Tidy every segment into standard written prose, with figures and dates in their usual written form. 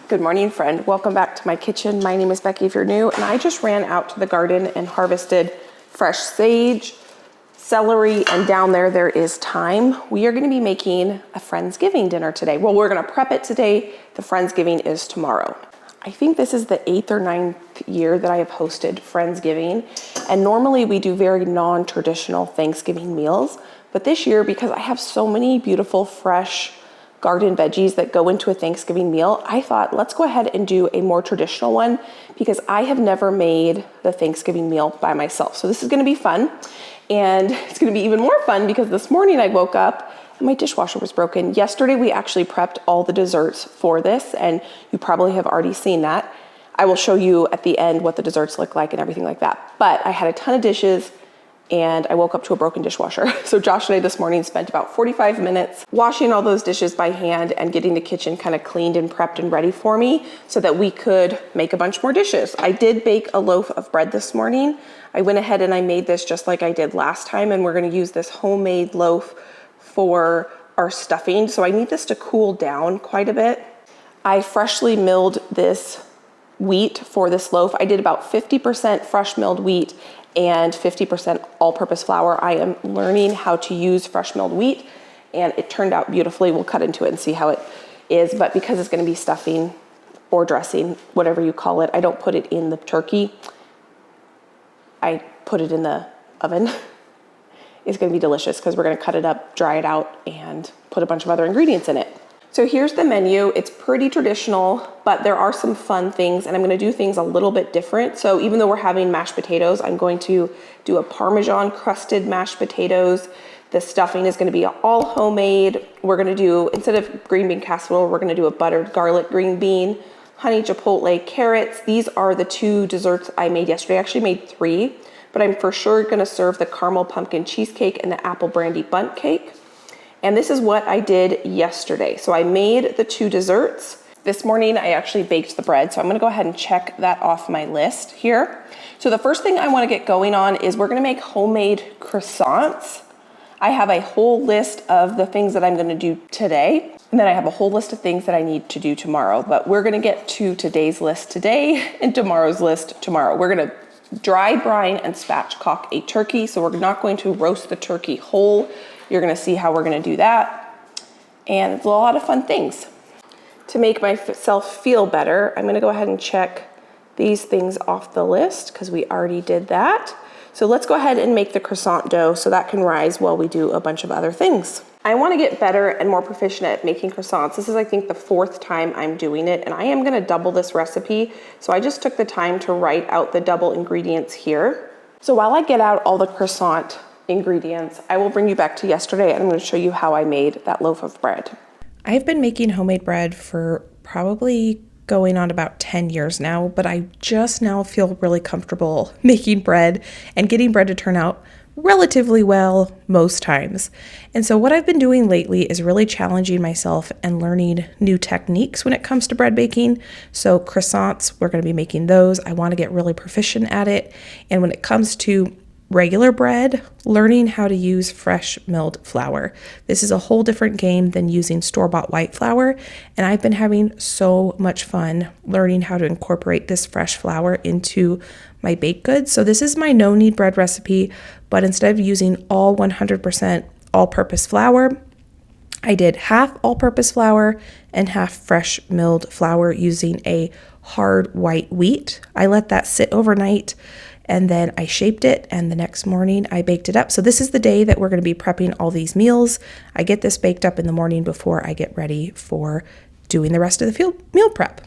Good morning, friend. Welcome back to my kitchen. My name is Becky if you're new, and I just ran out to the garden and harvested fresh sage, celery, and down there is thyme. We are gonna be making a Friendsgiving dinner today. Well, we're gonna prep it today. The Friendsgiving is tomorrow. I think this is the 8th or 9th year that I have hosted Friendsgiving, and normally we do very non-traditional Thanksgiving meals, but this year, because I have so many beautiful fresh garden veggies that go into a Thanksgiving meal, I thought let's go ahead and do a more traditional one because I have never made the Thanksgiving meal by myself. So this is gonna be fun, and it's gonna be even more fun because this morning I woke up and my dishwasher was broken. Yesterday we actually prepped all the desserts for this, and you probably have already seen that. I will show you at the end what the desserts look like and everything like that. But I had a ton of dishes and I woke up to a broken dishwasher. So Josh and I this morning spent about 45 minutes washing all those dishes by hand and getting the kitchen kind of cleaned and prepped and ready for me so that we could make a bunch more dishes. I did bake a loaf of bread this morning. I went ahead and I made this just like I did last time, and we're gonna use this homemade loaf for our stuffing. So I need this to cool down quite a bit. I freshly milled this wheat for this loaf. I did about 50% fresh milled wheat and 50% all-purpose flour. I am learning how to use fresh milled wheat, and it turned out beautifully. We'll cut into it and see how it is, but because it's gonna be stuffing or dressing, whatever you call it, I don't put it in the turkey. I put it in the oven. It's gonna be delicious because we're gonna cut it up, dry it out, and put a bunch of other ingredients in it. So here's the menu. It's pretty traditional, but there are some fun things, and I'm gonna do things a little bit different. So even though we're having mashed potatoes, I'm going to do a Parmesan crusted mashed potatoes. The stuffing is gonna be all homemade. We're gonna do, instead of green bean casserole, we're gonna do a buttered garlic green bean, honey chipotle, carrots. These are the 2 desserts I made yesterday. I actually made 3, but I'm for sure gonna serve the caramel pumpkin cheesecake and the apple brandy bundt cake. And this is what I did yesterday. So I made the 2 desserts. This morning I actually baked the bread, so I'm gonna go ahead and check that off my list here. So the first thing I wanna get going on is we're gonna make homemade croissants. I have a whole list of the things that I'm gonna do today, and then I have a whole list of things that I need to do tomorrow, but we're gonna get to today's list today and tomorrow's list tomorrow. We're gonna dry brine and spatchcock a turkey, so we're not going to roast the turkey whole. You're gonna see how we're gonna do that. And it's a lot of fun things. To make myself feel better, I'm gonna go ahead and check these things off the list because we already did that. So let's go ahead and make the croissant dough so that can rise while we do a bunch of other things. I wanna get better and more proficient at making croissants. This is, I think, the 4th time I'm doing it, and I am gonna double this recipe. So I just took the time to write out the double ingredients here. So while I get out all the croissant ingredients, I will bring you back to yesterday, and I'm going to show you how I made that loaf of bread. I've been making homemade bread for probably going on about 10 years now, but I just now feel really comfortable making bread and getting bread to turn out relatively well most times. And so what I've been doing lately is really challenging myself and learning new techniques when it comes to bread baking. So croissants, we're going to be making those. I want to get really proficient at it. And when it comes to regular bread, learning how to use fresh milled flour. This is a whole different game than using store-bought white flour, and I've been having so much fun learning how to incorporate this fresh flour into my baked goods. So this is my no-knead bread recipe, but instead of using all 100% all-purpose flour, I did half all-purpose flour and half fresh milled flour using a hard white wheat. I let that sit overnight, and then I shaped it, and the next morning I baked it up. So this is the day that we're gonna be prepping all these meals. I get this baked up in the morning before I get ready for doing the rest of the meal prep.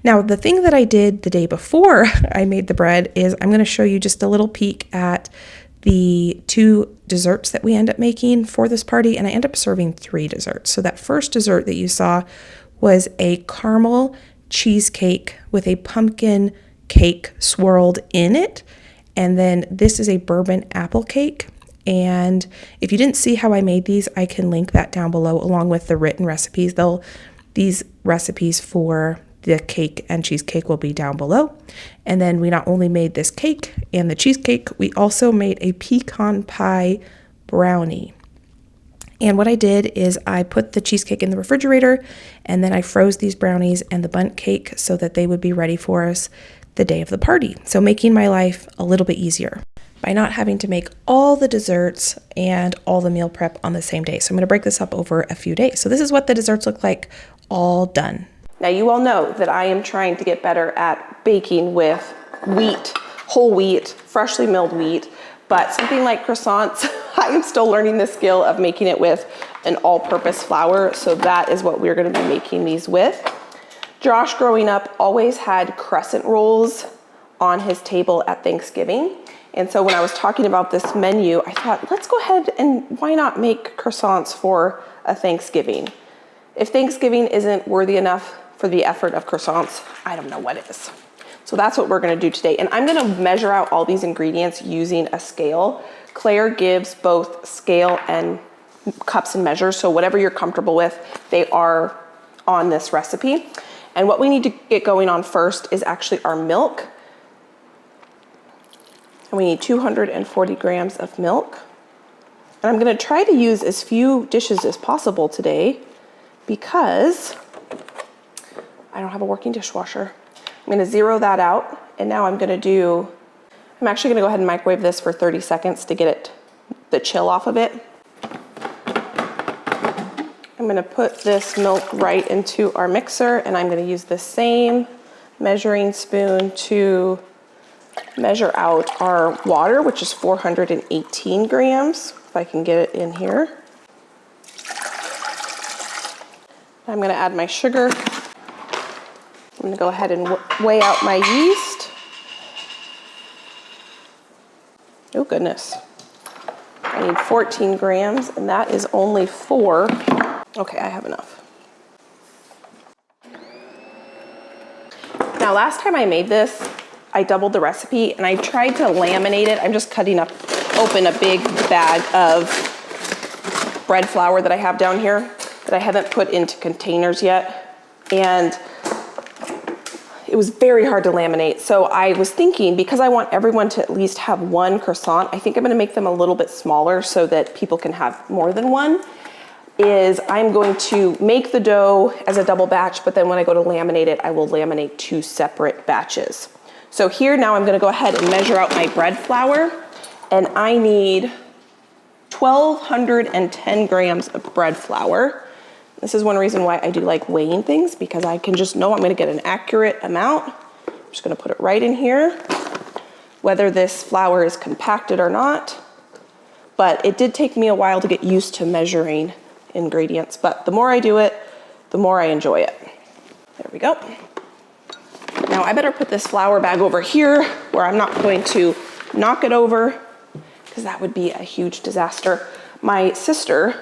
Now, the thing that I did the day before I made the bread is I'm gonna show you just a little peek at the 2 desserts that we end up making for this party, and I end up serving 3 desserts. So that first dessert that you saw was a caramel cheesecake with a pumpkin cake swirled in it. And then this is a bourbon apple cake. And if you didn't see how I made these, I can link that down below along with the written recipes. These recipes for the cake and cheesecake will be down below. And then we not only made this cake and the cheesecake, we also made a pecan pie brownie. And what I did is I put the cheesecake in the refrigerator, and then I froze these brownies and the bundt cake so that they would be ready for us the day of the party. So making my life a little bit easier by not having to make all the desserts and all the meal prep on the same day. So I'm gonna break this up over a few days. So this is what the desserts look like all done. Now you all know that I am trying to get better at baking with wheat, whole wheat, freshly milled wheat, but something like croissants, I am still learning the skill of making it with an all-purpose flour, so that is what we're gonna be making these with. Josh, growing up, always had crescent rolls on his table at Thanksgiving. And so when I was talking about this menu, I thought, let's go ahead and why not make croissants for a Thanksgiving? If Thanksgiving isn't worthy enough for the effort of croissants, I don't know what is. So that's what we're gonna do today. And I'm gonna measure out all these ingredients using a scale. Claire gives both scale and cups and measures, so whatever you're comfortable with, they are on this recipe. And what we need to get going on first is actually our milk. And we need 240 grams of milk. And I'm gonna try to use as few dishes as possible today because I don't have a working dishwasher. I'm gonna zero that out, and now I'm actually gonna go ahead and microwave this for 30 seconds to get the chill off of it. I'm gonna put this milk right into our mixer, and I'm gonna use the same measuring spoon to measure out our water, which is 418 grams, if I can get it in here. I'm gonna add my sugar. I'm gonna go ahead and weigh out my yeast. Oh goodness. I need 14 grams, and that is only 4. Okay, I have enough. Now, last time I made this, I doubled the recipe and I tried to laminate it. I'm just cutting open a big bag of bread flour that I have down here that I haven't put into containers yet. And it was very hard to laminate. So I was thinking, because I want everyone to at least have one croissant, I think I'm gonna make them a little bit smaller so that people can have more than one, is I'm going to make the dough as a double batch, but then when I go to laminate it, I will laminate 2 separate batches. So here now I'm gonna go ahead and measure out my bread flour, and I need 1,210 grams of bread flour. This is one reason why I do like weighing things, because I can just know I'm gonna get an accurate amount. I'm just gonna put it right in here, whether this flour is compacted or not. But it did take me a while to get used to measuring ingredients, but the more I do it, the more I enjoy it. There we go. Now I better put this flour bag over here where I'm not going to knock it over, because that would be a huge disaster. My sister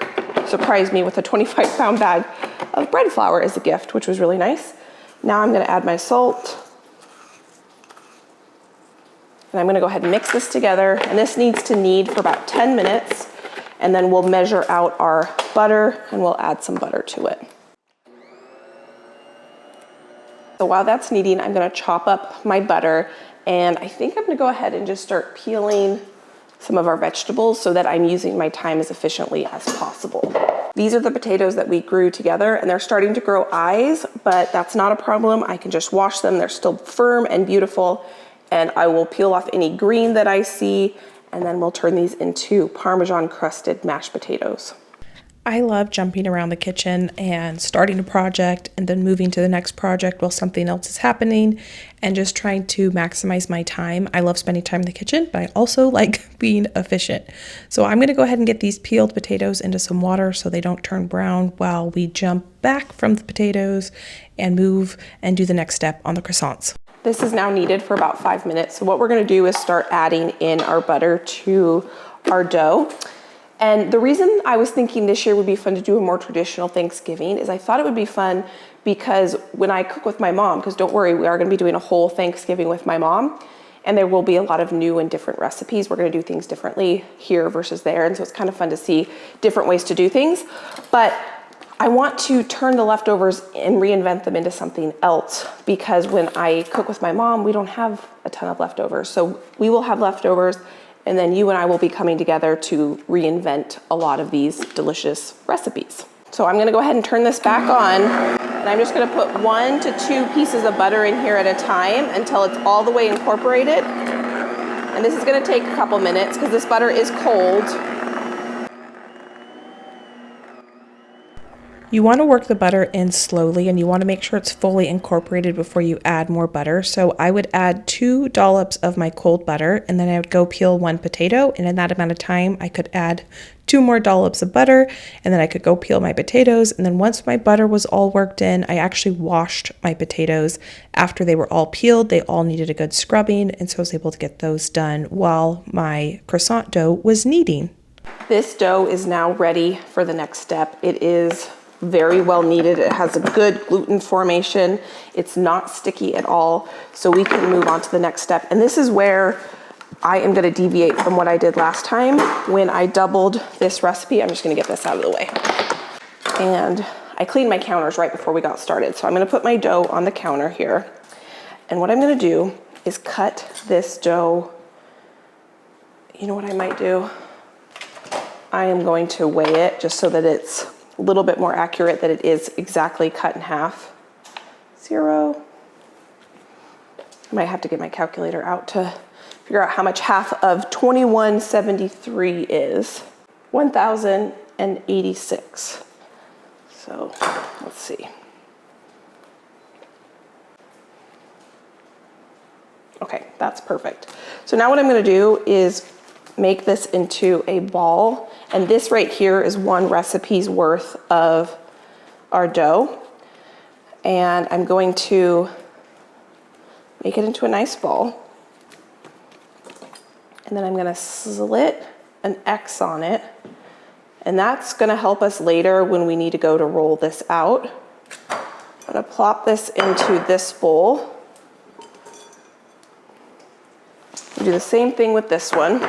surprised me with a 25-pound bag of bread flour as a gift, which was really nice. Now I'm gonna add my salt. And I'm gonna go ahead and mix this together. And this needs to knead for about 10 minutes. And then we'll measure out our butter and we'll add some butter to it. So while that's kneading, I'm gonna chop up my butter. And I think I'm gonna go ahead and just start peeling some of our vegetables so that I'm using my time as efficiently as possible. These are the potatoes that we grew together, and they're starting to grow eyes, but that's not a problem. I can just wash them. They're still firm and beautiful, and I will peel off any green that I see, and then we'll turn these into Parmesan crusted mashed potatoes. I love jumping around the kitchen and starting a project and then moving to the next project while something else is happening, and just trying to maximize my time. I love spending time in the kitchen, but I also like being efficient. So I'm gonna go ahead and get these peeled potatoes into some water so they don't turn brown while we jump back from the potatoes and move and do the next step on the croissants. This is now kneaded for about 5 minutes. So what we're gonna do is start adding in our butter to our dough. And the reason I was thinking this year would be fun to do a more traditional Thanksgiving is I thought it would be fun because when I cook with my mom, because don't worry, we are gonna be doing a whole Thanksgiving with my mom, and there will be a lot of new and different recipes. We're gonna do things differently here versus there, and so it's kind of fun to see different ways to do things. But I want to turn the leftovers and reinvent them into something else, because when I cook with my mom, we don't have a ton of leftovers. So we will have leftovers, And then you and I will be coming together to reinvent a lot of these delicious recipes. So I'm gonna go ahead and turn this back on, and I'm just gonna put 1 to 2 pieces of butter in here at a time until it's all the way incorporated. And this is gonna take a couple minutes because this butter is cold. You want to work the butter in slowly, and you want to make sure it's fully incorporated before you add more butter. So I would add 2 dollops of my cold butter, and then I would go peel 1 potato, and in that amount of time I could add 2 more dollops of butter, and then I could go peel my potatoes. And then once my butter was all worked in, I actually washed my potatoes after they were all peeled. They all needed a good scrubbing, and so I was able to get those done while my croissant dough was kneading. This dough is now ready for the next step. It is very well kneaded. It has a good gluten formation. It's not sticky at all. So we can move on to the next step. And this is where I am gonna deviate from what I did last time when I doubled this recipe. I'm just gonna get this out of the way. And I cleaned my counters right before we got started. So I'm gonna put my dough on the counter here. And what I'm gonna do is cut this dough. You know what I might do? I am going to weigh it just so that it's a little bit more accurate, that it is exactly cut in half. 0. I might have to get my calculator out to figure out how much half of 2173 is. 1086. So let's see. Okay, that's perfect. So now what I'm gonna do is make this into a ball. And this right here is 1 recipe's worth of our dough. And I'm going to make it into a nice ball. And then I'm gonna slit an X on it. And that's gonna help us later when we need to go to roll this out. I'm gonna plop this into this bowl. Do the same thing with this one.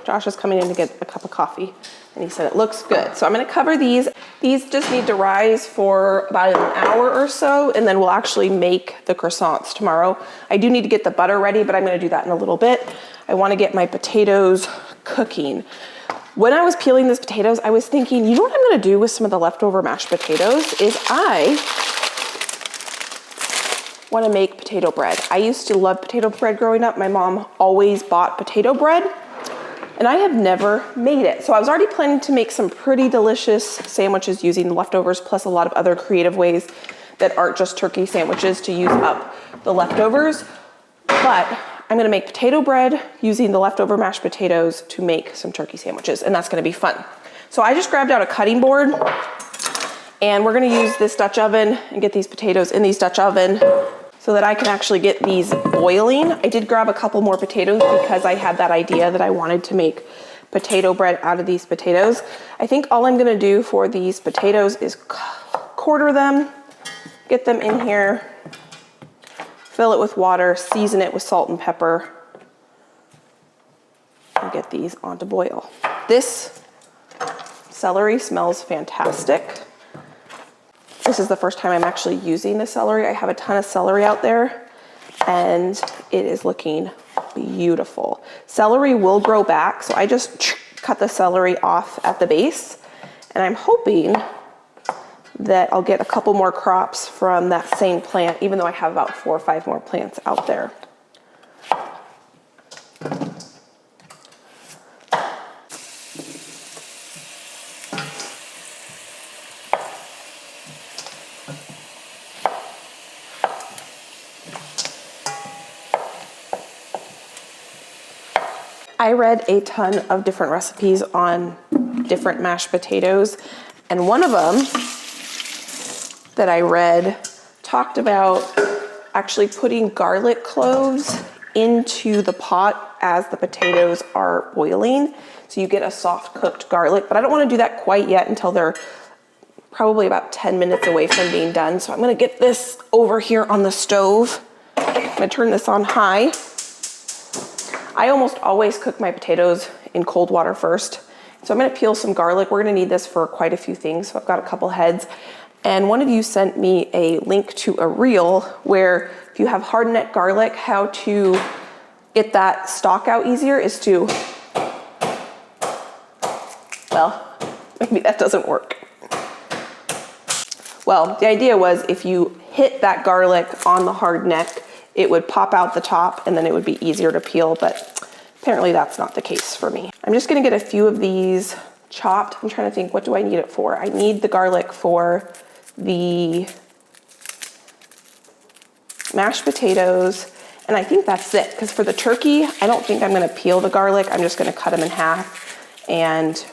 Josh is coming in to get a cup of coffee, and he said it looks good. So I'm gonna cover these. These just need to rise for about an hour or so, and then we'll actually make the croissants tomorrow. I do need to get the butter ready, but I'm gonna do that in a little bit. I wanna get my potatoes cooking. When I was peeling these potatoes, I was thinking, you know what I'm gonna do with some of the leftover mashed potatoes is I wanna make potato bread. I used to love potato bread growing up. My mom always bought potato bread, and I have never made it. So I was already planning to make some pretty delicious sandwiches using the leftovers, plus a lot of other creative ways that aren't just turkey sandwiches to use up the leftovers. But I'm gonna make potato bread using the leftover mashed potatoes to make some turkey sandwiches, and that's gonna be fun. So I just grabbed out a cutting board, and we're gonna use this Dutch oven and get these potatoes in these Dutch oven so that I can actually get these boiling. I did grab a couple more potatoes because I had that idea that I wanted to make potato bread out of these potatoes. I think all I'm gonna do for these potatoes is quarter them, get them in here, fill it with water, season it with salt and pepper, and get these onto boil. This celery smells fantastic. This is the first time I'm actually using the celery. I have a ton of celery out there, and it is looking beautiful. Celery will grow back, so I just cut the celery off at the base, and I'm hoping that I'll get a couple more crops from that same plant, even though I have about 4 or 5 more plants out there. I read a ton of different recipes on different mashed potatoes, and one of them that I read talked about actually putting garlic cloves into the pot as the potatoes are boiling, so you get a soft cooked garlic. But I don't want to do that quite yet until they're probably about 10 minutes away from being done. So I'm going to get this over here on the stove. I'm going to turn this on high. I almost always cook my potatoes in cold water first. So I'm gonna peel some garlic. We're gonna need this for quite a few things. So I've got a couple heads. And one of you sent me a link to a reel where if you have hard neck garlic, how to get that stalk out easier is to, well, maybe that doesn't work. Well, the idea was if you hit that garlic on the hard neck, it would pop out the top and then it would be easier to peel, but apparently that's not the case for me. I'm just gonna get a few of these chopped. I'm trying to think, what do I need it for? I need the garlic for the mashed potatoes, and I think that's it, because for the turkey, I don't think I'm gonna peel the garlic. I'm just gonna cut them in half, and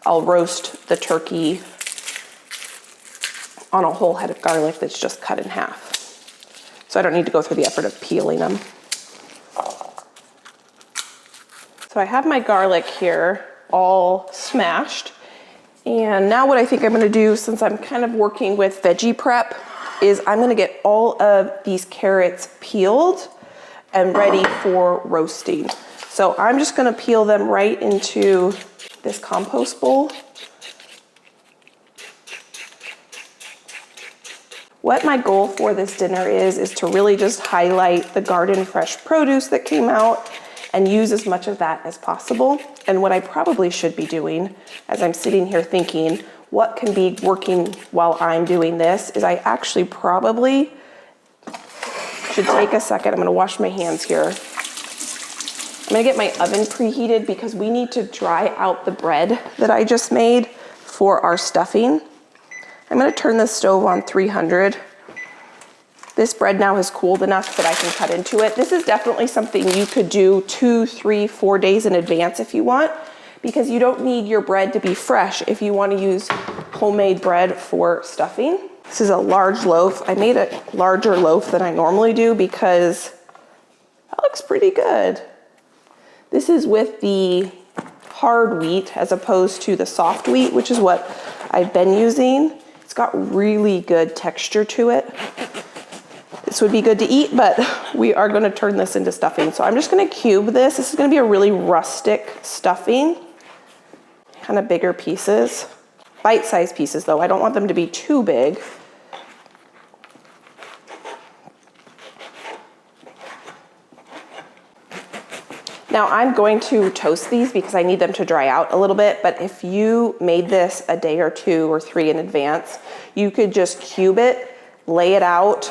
I'll roast the turkey on a whole head of garlic that's just cut in half. So I don't need to go through the effort of peeling them. So I have my garlic here all smashed. And now what I think I'm gonna do, since I'm kind of working with veggie prep, is I'm gonna get all of these carrots peeled and ready for roasting. So I'm just gonna peel them right into this compost bowl. What my goal for this dinner is to really just highlight the garden fresh produce that came out and use as much of that as possible. And what I probably should be doing, as I'm sitting here thinking, what can be working while I'm doing this, is I actually probably should take a second. I'm gonna wash my hands here. I'm gonna get my oven preheated because we need to dry out the bread that I just made for our stuffing. I'm gonna turn the stove on 300. This bread now has cooled enough that I can cut into it. This is definitely something you could do 2, 3, 4 days in advance if you want, because you don't need your bread to be fresh if you want to use homemade bread for stuffing. This is a large loaf. I made a larger loaf than I normally do because that looks pretty good. This is with the hard wheat as opposed to the soft wheat, which is what I've been using. It's got really good texture to it. This would be good to eat, but we are gonna turn this into stuffing. So I'm just gonna cube this. This is gonna be a really rustic stuffing, kind of bigger pieces. Bite-sized pieces though, I don't want them to be too big. Now I'm going to toast these because I need them to dry out a little bit, but if you made this a day or 2 or 3 in advance, you could just cube it, lay it out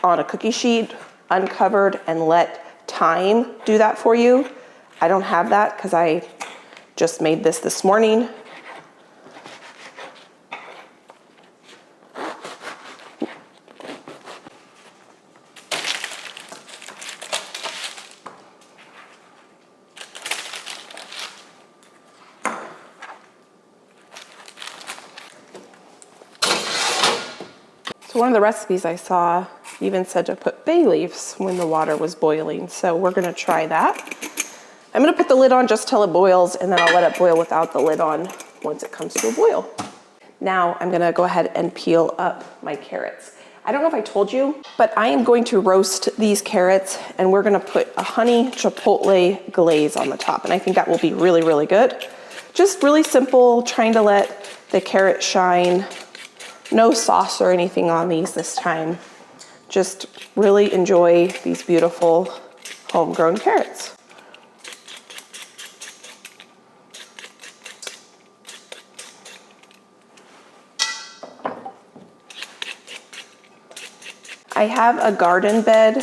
on a cookie sheet, uncovered, and let time do that for you. I don't have that because I just made this morning. So one of the recipes I saw even said to put bay leaves when the water was boiling. So we're gonna try that. I'm gonna put the lid on just till it boils, and then I'll let it boil without the lid on once it comes to a boil. Now I'm gonna go ahead and peel up my carrots. I don't know if I told you, but I am going to roast these carrots and we're gonna put a honey chipotle glaze on the top. And I think that will be really, really good. Just really simple, trying to let the carrot shine. No sauce or anything on these this time. Just really enjoy these beautiful homegrown carrots. I have a garden bed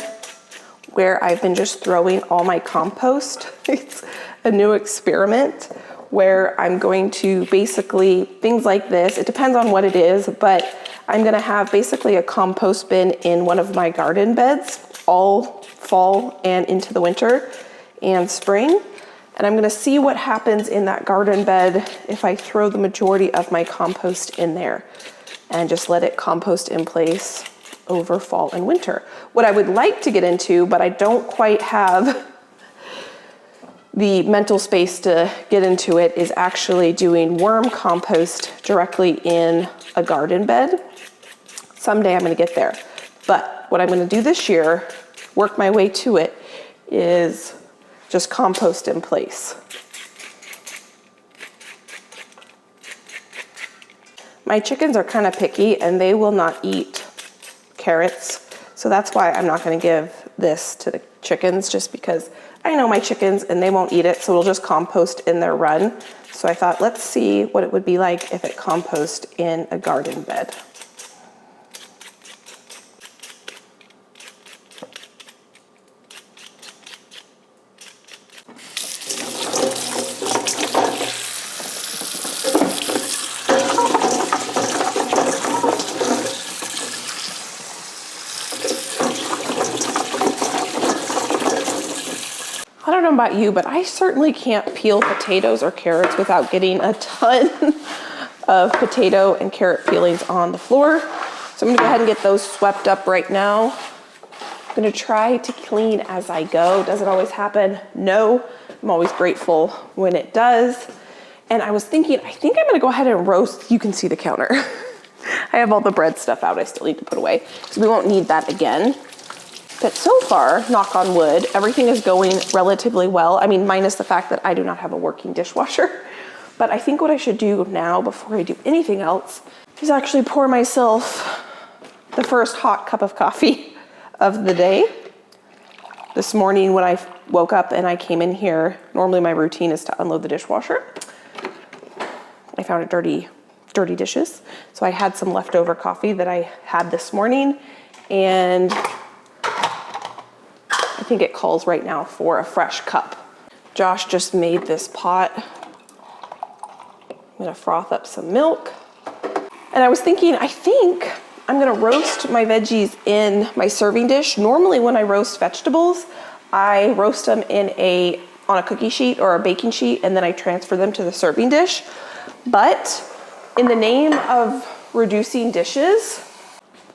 where I've been just throwing all my compost. It's a new experiment where I'm going to basically, things like this, it depends on what it is, but I'm gonna have basically a compost bin in one of my garden beds all fall and into the winter and spring. And I'm gonna see what happens in that garden bed if I throw the majority of my compost in there and just let it compost in place over fall and winter. What I would like to get into, but I don't quite have the mental space to get into it, is actually doing worm compost directly in a garden bed. Someday I'm gonna get there. But what I'm gonna do this year, work my way to it, is just compost in place. My chickens are kind of picky and they will not eat carrots. So that's why I'm not gonna give this to the chickens, just because I know my chickens and they won't eat it, so it'll just compost in their run. So I thought, let's see what it would be like if it compost in a garden bed. I don't know about you, but I certainly can't peel potatoes or carrots without getting a ton of potato and carrot peelings on the floor. So I'm gonna go ahead and get those swept up right now. I'm gonna try to clean as I go. Does it always happen? No. I'm always grateful when it does. And I was thinking, I think I'm gonna go ahead and roast. You can see the counter. I have all the bread stuff out I still need to put away, so we won't need that again. But so far, knock on wood, everything is going relatively well. I mean, minus the fact that I do not have a working dishwasher. But I think what I should do now, before I do anything else, is actually pour myself the first hot cup of coffee of the day. This morning when I woke up and I came in here, normally my routine is to unload the dishwasher. I found it dirty dishes. So I had some leftover coffee that I had this morning, and I think it calls right now for a fresh cup. Josh just made this pot. I'm gonna froth up some milk. And I was thinking, I think I'm gonna roast my veggies in my serving dish. Normally when I roast vegetables, I roast them on a cookie sheet or a baking sheet, and then I transfer them to the serving dish. But in the name of reducing dishes,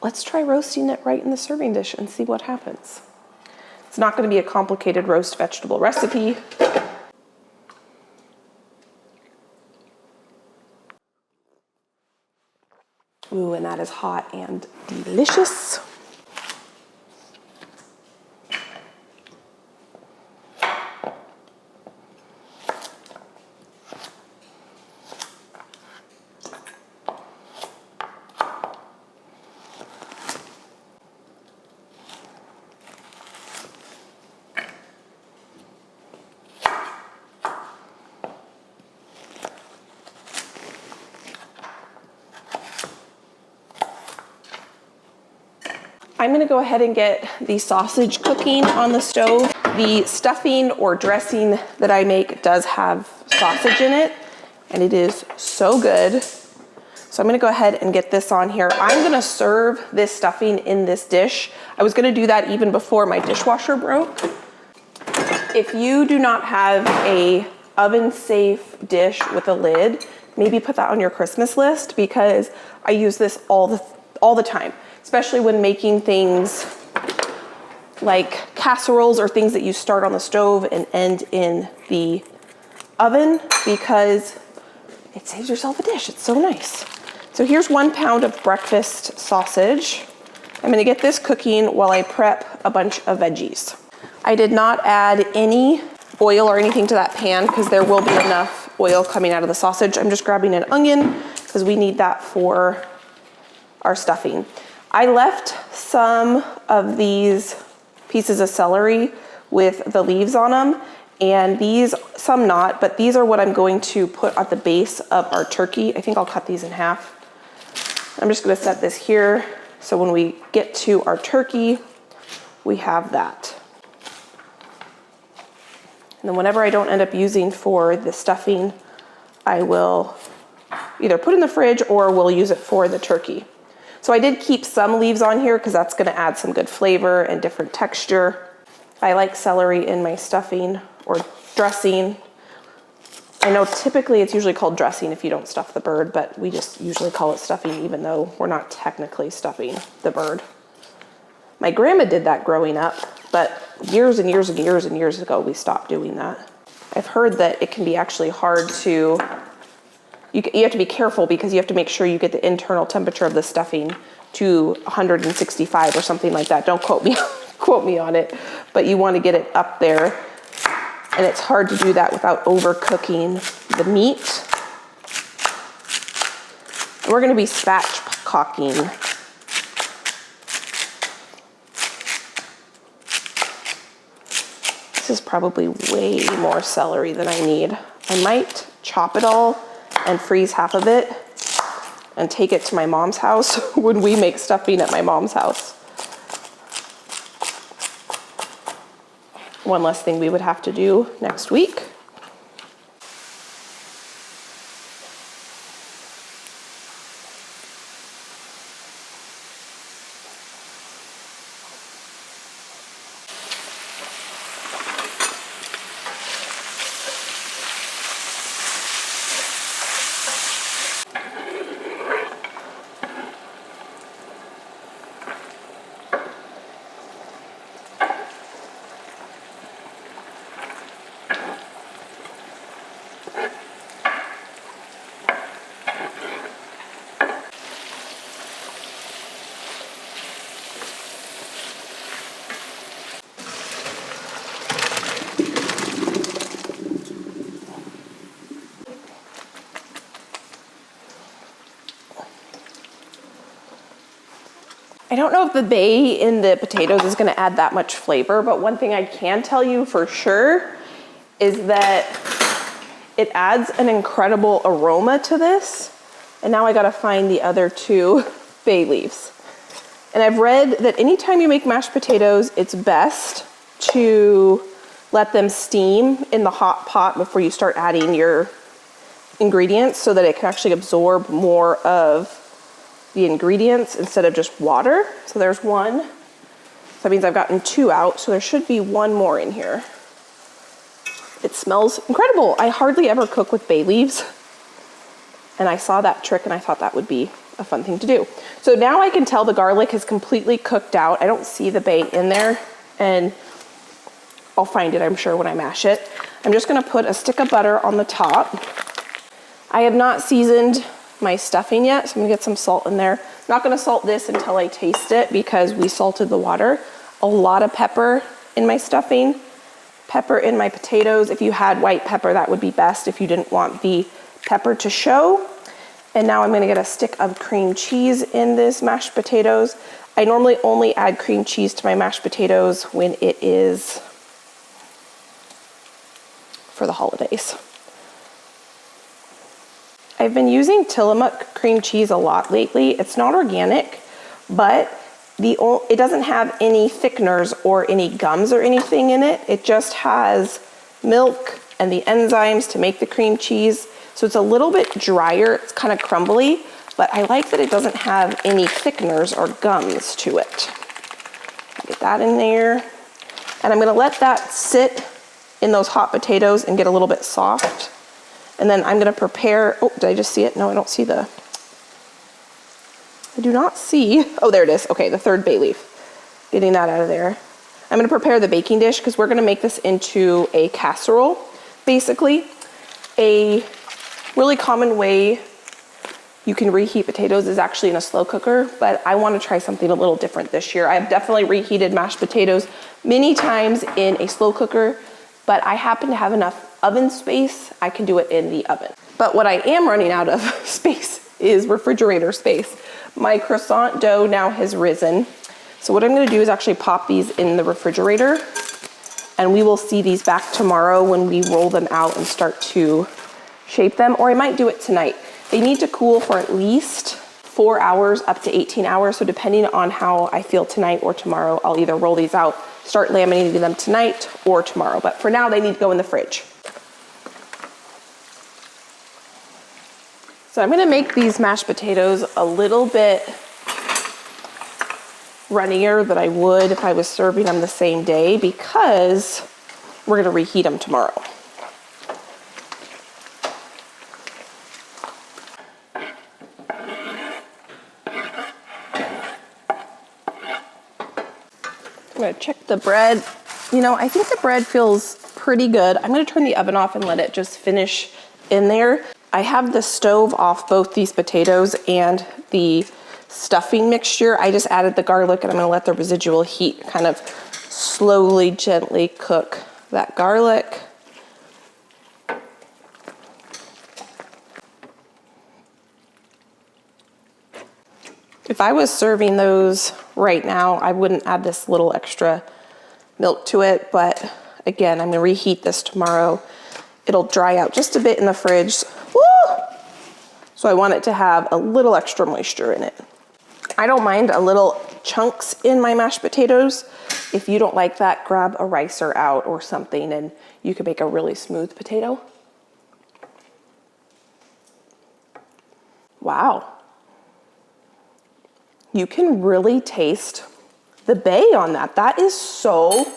let's try roasting it right in the serving dish and see what happens. It's not going to be a complicated roast vegetable recipe. Ooh, and that is hot and delicious. I'm gonna go ahead and get the sausage cooking on the stove. The stuffing or dressing that I make does have sausage in it, and it is so good. So I'm gonna go ahead and get this on here. I'm gonna serve this stuffing in this dish. I was gonna do that even before my dishwasher broke. If you do not have a oven-safe dish with a lid, maybe put that on your Christmas list, because I use this all the time, especially when making things like casseroles or things that you start on the stove and end in the oven, because it saves yourself a dish. It's so nice. So here's 1 pound of breakfast sausage. I'm gonna get this cooking while I prep a bunch of veggies. I did not add any oil or anything to that pan because there will be enough oil coming out of the sausage. I'm just grabbing an onion because we need that for our stuffing. I left some of these pieces of celery with the leaves on them, and these, some not, but these are what I'm going to put at the base of our turkey. I think I'll cut these in half. I'm just gonna set this here so when we get to our turkey, we have that. And then whenever I don't end up using for the stuffing, I will either put in the fridge or we'll use it for the turkey. So I did keep some leaves on here because that's gonna add some good flavor and different texture. I like celery in my stuffing or dressing. I know typically it's usually called dressing if you don't stuff the bird, but we just usually call it stuffing even though we're not technically stuffing the bird. My grandma did that growing up, but years and years and years and years ago, we stopped doing that. I've heard that it can be actually hard to, you have to be careful because you have to make sure you get the internal temperature of the stuffing to 165 or something like that. Don't quote me on it, but you want to get it up there. And it's hard to do that without overcooking the meat. We're gonna be spatchcocking. This is probably way more celery than I need. I might chop it all and freeze half of it and take it to my mom's house when we make stuffing at my mom's house. One less thing we would have to do next week. I don't know if the bay in the potatoes is gonna add that much flavor, but one thing I can tell you for sure is that it adds an incredible aroma to this. And now I gotta find the other 2 bay leaves. And I've read that anytime you make mashed potatoes, it's best to let them steam in the hot pot before you start adding your ingredients so that it can actually absorb more of the ingredients instead of just water. So there's 1. So that means I've gotten 2 out, so there should be 1 more in here. It smells incredible. I hardly ever cook with bay leaves, and I saw that trick and I thought that would be a fun thing to do. So now I can tell the garlic is completely cooked out. I don't see the bay in there, and I'll find it, I'm sure, when I mash it. I'm just gonna put a stick of butter on the top. I have not seasoned my stuffing yet, so I'm gonna get some salt in there. I'm not gonna salt this until I taste it because we salted the water. A lot of pepper in my stuffing, pepper in my potatoes. If you had white pepper, that would be best if you didn't want the pepper to show. And now I'm gonna get a stick of cream cheese in this mashed potatoes. I normally only add cream cheese to my mashed potatoes when it is for the holidays. I've been using Tillamook cream cheese a lot lately. It's not organic, but it doesn't have any thickeners or any gums or anything in it. It just has milk and the enzymes to make the cream cheese. So it's a little bit drier, it's kind of crumbly, but I like that it doesn't have any thickeners or gums to it. Get that in there. And I'm gonna let that sit in those hot potatoes and get a little bit soft. And then I'm gonna prepare, oh, did I just see it? No, I don't see I do not see, oh, there it is. Okay, the 3rd bay leaf. Getting that out of there. I'm gonna prepare the baking dish because we're gonna make this into a casserole, basically. A really common way you can reheat potatoes is actually in a slow cooker, but I wanna try something a little different this year. I've definitely reheated mashed potatoes many times in a slow cooker, but I happen to have enough oven space, I can do it in the oven. But what I am running out of space is refrigerator space. My croissant dough now has risen. So what I'm gonna do is actually pop these in the refrigerator, and we will see these back tomorrow when we roll them out and start to shape them, or I might do it tonight. They need to cool for at least 4 hours up to 18 hours. So depending on how I feel tonight or tomorrow, I'll either roll these out, start laminating them tonight or tomorrow. But for now, they need to go in the fridge. So I'm gonna make these mashed potatoes a little bit runnier than I would if I was serving them the same day because we're gonna reheat them tomorrow. I'm gonna check the bread. You know, I think the bread feels pretty good. I'm gonna turn the oven off and let it just finish in there. I have the stove off both these potatoes and the stuffing mixture. I just added the garlic and I'm gonna let the residual heat kind of slowly, gently cook that garlic. If I was serving those right now, I wouldn't add this little extra milk to it, but again, I'm gonna reheat this tomorrow. It'll dry out just a bit in the fridge. Woo! So I want it to have a little extra moisture in it. I don't mind a little chunks in my mashed potatoes. If you don't like that, grab a ricer out or something and you can make a really smooth potato. Wow. You can really taste the bay on that. That is so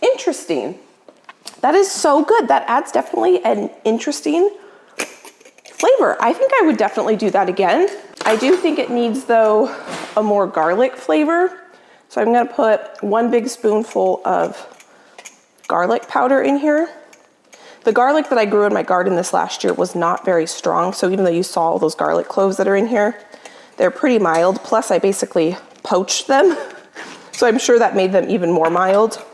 interesting. That is so good. That adds definitely an interesting flavor. I think I would definitely do that again. I do think it needs, though, a more garlic flavor. So I'm gonna put 1 big spoonful of garlic powder in here. The garlic that I grew in my garden this last year was not very strong. So even though you saw all those garlic cloves that are in here, they're pretty mild. Plus I basically poached them. So I'm sure that made them even more mild.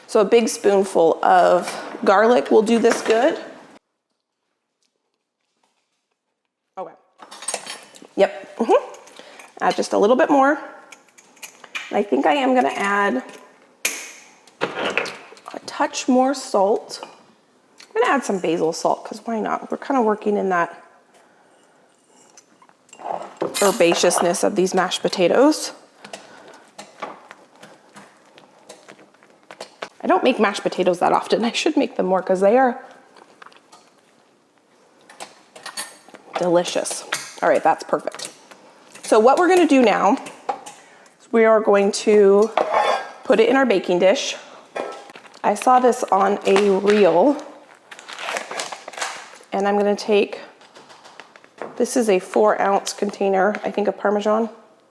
So a big spoonful of garlic will do this good. Okay. Yep. Add just a little bit more. And I think I am gonna add a touch more salt. I'm gonna add some basil salt, because why not? We're kind of working in that herbaceousness of these mashed potatoes. I don't make mashed potatoes that often. I should make them more because they are delicious. All right, that's perfect. So what we're gonna do now is we are going to put it in our baking dish. I saw this on a reel, and I'm gonna take, this is a 4-ounce container, I think, of Parmesan.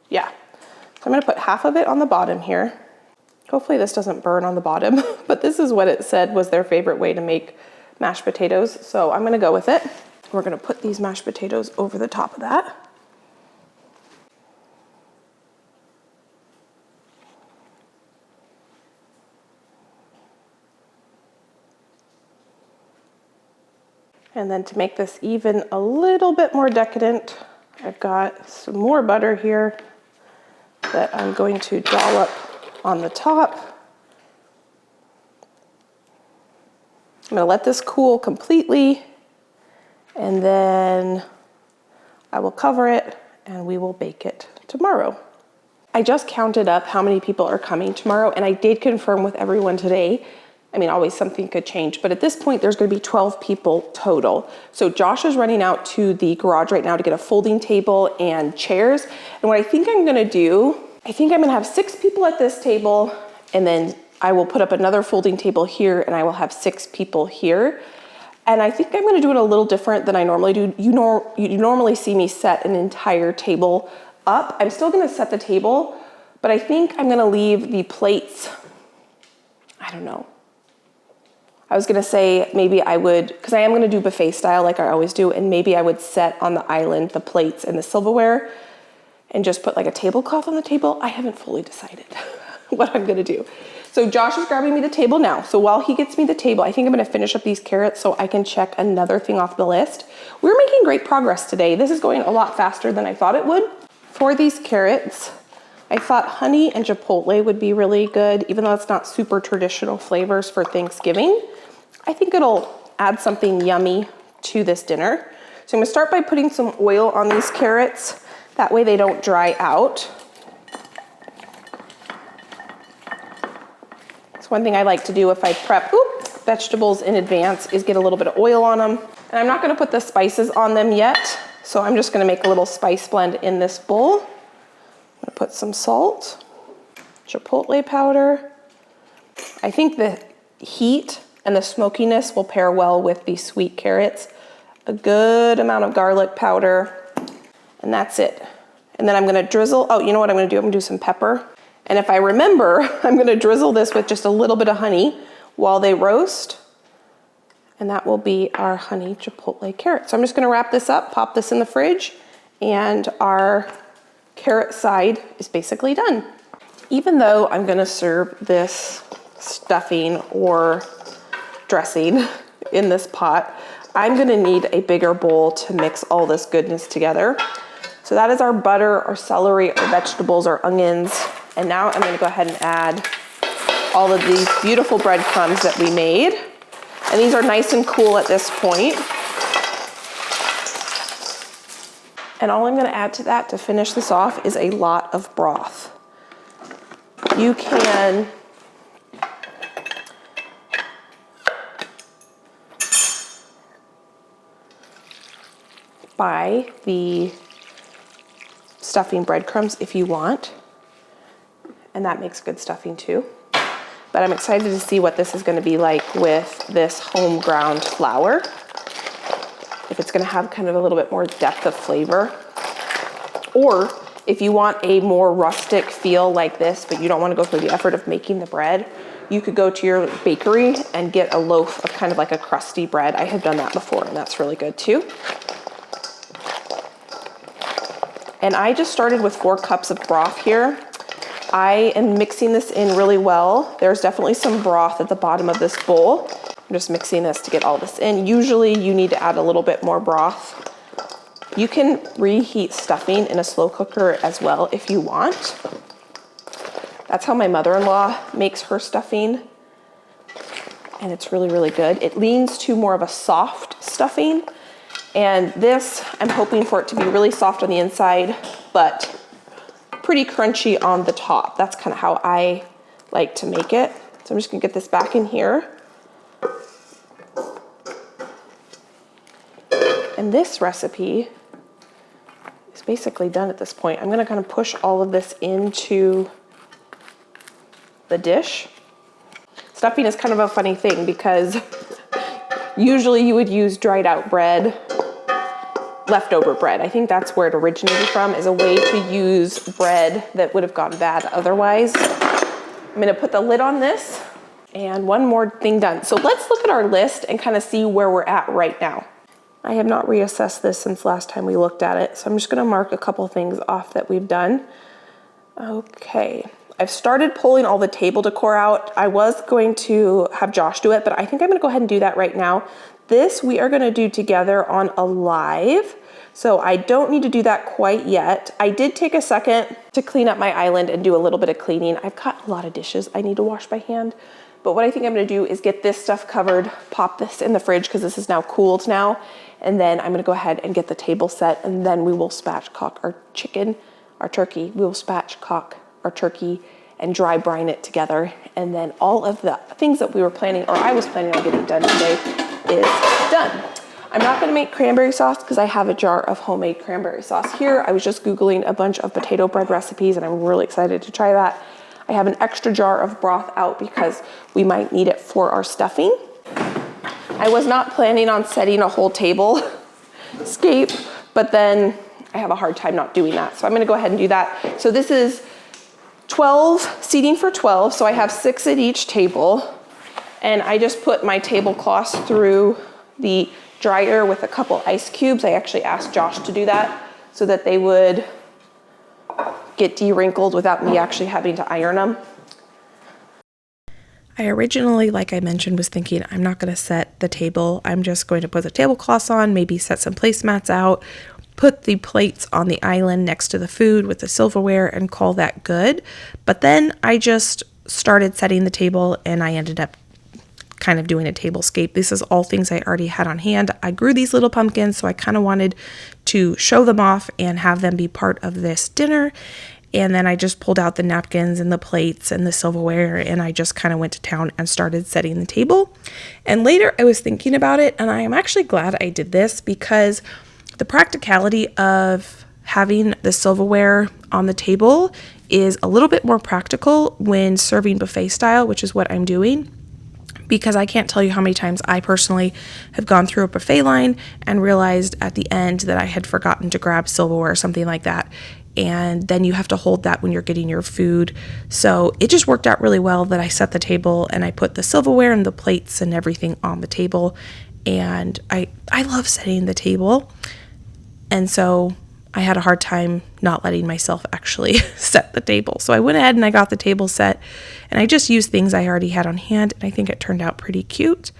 Yeah. So I'm gonna put half of it on the bottom here. Hopefully this doesn't burn on the bottom, but this is what it said was their favorite way to make mashed potatoes. So I'm gonna go with it. We're gonna put these mashed potatoes over the top of that. And then to make this even a little bit more decadent, I've got some more butter here that I'm going to dollop on the top. I'm gonna let this cool completely, and then I will cover it and we will bake it tomorrow. I just counted up how many people are coming tomorrow, and I did confirm with everyone today. I mean, always something could change, but at this point there's gonna be 12 people total. So Josh is running out to the garage right now to get a folding table and chairs. And what I think I'm gonna do, I think I'm gonna have 6 people at this table, and then I will put up another folding table here, and I will have 6 people here. And I think I'm gonna do it a little different than I normally do. You normally see me set an entire table up. I'm still gonna set the table, but I think I'm gonna leave the plates, I don't know. I was gonna say maybe I would, because I am gonna do buffet style like I always do, and maybe I would set on the island the plates and the silverware and just put like a tablecloth on the table. I haven't fully decided what I'm gonna do. So Josh is grabbing me the table now. So while he gets me the table, I think I'm gonna finish up these carrots so I can check another thing off the list. We're making great progress today. This is going a lot faster than I thought it would. For these carrots, I thought honey and chipotle would be really good, even though it's not super traditional flavors for Thanksgiving. I think it'll add something yummy to this dinner. So I'm gonna start by putting some oil on these carrots. That way they don't dry out. It's one thing I like to do if I prep vegetables in advance is get a little bit of oil on them. And I'm not gonna put the spices on them yet, so I'm just gonna make a little spice blend in this bowl. I'm gonna put some salt, chipotle powder. I think the heat and the smokiness will pair well with the sweet carrots. A good amount of garlic powder, and that's it. And then I'm gonna drizzle, oh, you know what I'm gonna do? I'm gonna do some pepper. And if I remember, I'm gonna drizzle this with just a little bit of honey while they roast. And that will be our honey chipotle carrot. So I'm just gonna wrap this up, pop this in the fridge, and our carrot side is basically done. Even though I'm gonna serve this stuffing or dressing in this pot, I'm gonna need a bigger bowl to mix all this goodness together. So that is our butter, our celery, our vegetables, our onions. And now I'm gonna go ahead and add all of these beautiful breadcrumbs that we made. And these are nice and cool at this point. And all I'm gonna add to that to finish this off is a lot of broth. You can buy the stuffing breadcrumbs if you want, and that makes good stuffing too. But I'm excited to see what this is gonna be like with this home ground flour. If it's gonna have kind of a little bit more depth of flavor. Or if you want a more rustic feel like this, but you don't wanna go through the effort of making the bread, you could go to your bakery and get a loaf of kind of like a crusty bread. I have done that before, and that's really good too. And I just started with 4 cups of broth here. I am mixing this in really well. There's definitely some broth at the bottom of this bowl. I'm just mixing this to get all this in. Usually you need to add a little bit more broth. You can reheat stuffing in a slow cooker as well if you want. That's how my mother-in-law makes her stuffing. And it's really, really good. It leans to more of a soft stuffing. And this, I'm hoping for it to be really soft on the inside, but pretty crunchy on the top. That's kind of how I like to make it. So I'm just gonna get this back in here. And this recipe is basically done at this point. I'm gonna kind of push all of this into the dish. Stuffing is kind of a funny thing because usually you would use dried out bread, leftover bread. I think that's where it originated from, is a way to use bread that would have gone bad otherwise. I'm gonna put the lid on this and one more thing done. So let's look at our list and kind of see where we're at right now. I have not reassessed this since last time we looked at it, so I'm just gonna mark a couple things off that we've done. Okay, I've started pulling all the table decor out. I was going to have Josh do it, but I think I'm gonna go ahead and do that right now. This we are gonna do together on a live, so I don't need to do that quite yet. I did take a second to clean up my island and do a little bit of cleaning. I've got a lot of dishes I need to wash by hand, but what I think I'm gonna do is get this stuff covered, pop this in the fridge because this is now cooled now, and then I'm gonna go ahead and get the table set, and then we will spatchcock our chicken, our turkey. We will spatchcock our turkey and dry brine it together, and then all of the things that we were planning, or I was planning on getting done today, is done. I'm not gonna make cranberry sauce because I have a jar of homemade cranberry sauce here. I was just Googling a bunch of potato bread recipes and I'm really excited to try that. I have an extra jar of broth out because we might need it for our stuffing. I was not planning on setting a whole table scape, but then I have a hard time not doing that. So I'm gonna go ahead and do that. So this is 12, seating for 12. So I have 6 at each table. And I just put my tablecloths through the dryer with a couple ice cubes. I actually asked Josh to do that so that they would get de-wrinkled without me actually having to iron them. I originally, like I mentioned, was thinking I'm not going to set the table. I'm just going to put the tablecloths on, maybe set some placemats out, put the plates on the island next to the food with the silverware and call that good. But then I just started setting the table and I ended up kind of doing a tablescape. This is all things I already had on hand. I grew these little pumpkins, so I kind of wanted to show them off and have them be part of this dinner. And then I just pulled out the napkins and the plates and the silverware, and I just kind of went to town and started setting the table. And later I was thinking about it, and I am actually glad I did this because the practicality of having the silverware on the table is a little bit more practical when serving buffet style, which is what I'm doing. Because I can't tell you how many times I personally have gone through a buffet line and realized at the end that I had forgotten to grab silverware or something like that. And then you have to hold that when you're getting your food. So it just worked out really well that I set the table and I put the silverware and the plates and everything on the table. And I love setting the table. And so I had a hard time not letting myself actually set the table. So I went ahead and I got the table set and I just used things I already had on hand, and I think it turned out pretty cute.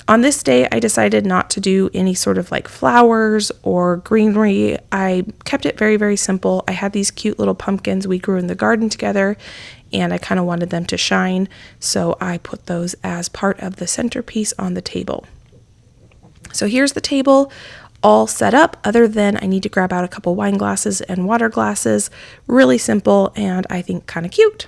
On this day, I decided not to do any sort of like flowers or greenery. I kept it very, very simple. I had these cute little pumpkins we grew in the garden together, and I kind of wanted them to shine, so I put those as part of the centerpiece on the table. So here's the table all set up, other than I need to grab out a couple wine glasses and water glasses. Really simple, and I think kind of cute.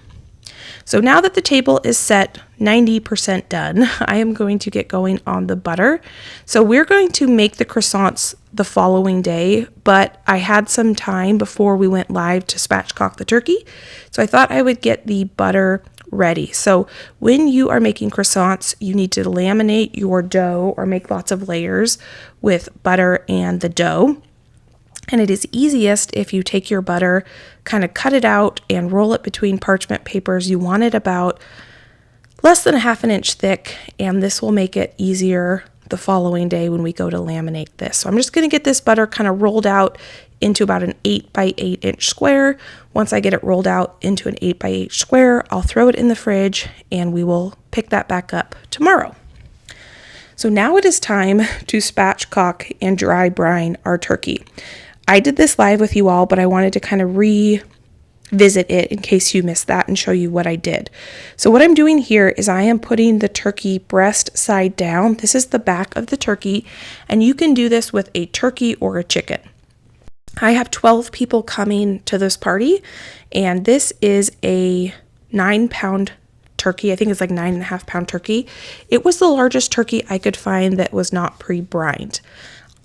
So now that the table is set 90% done, I am going to get going on the butter. So we're going to make the croissants the following day, but I had some time before we went live to spatchcock the turkey. So I thought I would get the butter ready. So when you are making croissants, you need to laminate your dough or make lots of layers with butter and the dough. And it is easiest if you take your butter, kind of cut it out and roll it between parchment papers. You want it about less than a half an inch thick, and this will make it easier the following day when we go to laminate this. So I'm just going to get this butter kind of rolled out into about an 8 by 8 inch square. Once I get it rolled out into an 8 by 8 square, I'll throw it in the fridge and we will pick that back up tomorrow. So now it is time to spatchcock and dry brine our turkey. I did this live with you all, but I wanted to kind of revisit it in case you missed that and show you what I did. So what I'm doing here is I am putting the turkey breast side down. This is the back of the turkey, and you can do this with a turkey or a chicken. I have 12 people coming to this party, and this is a 9-pound turkey. I think it's like 9.5-pound turkey. It was the largest turkey I could find that was not pre-brined.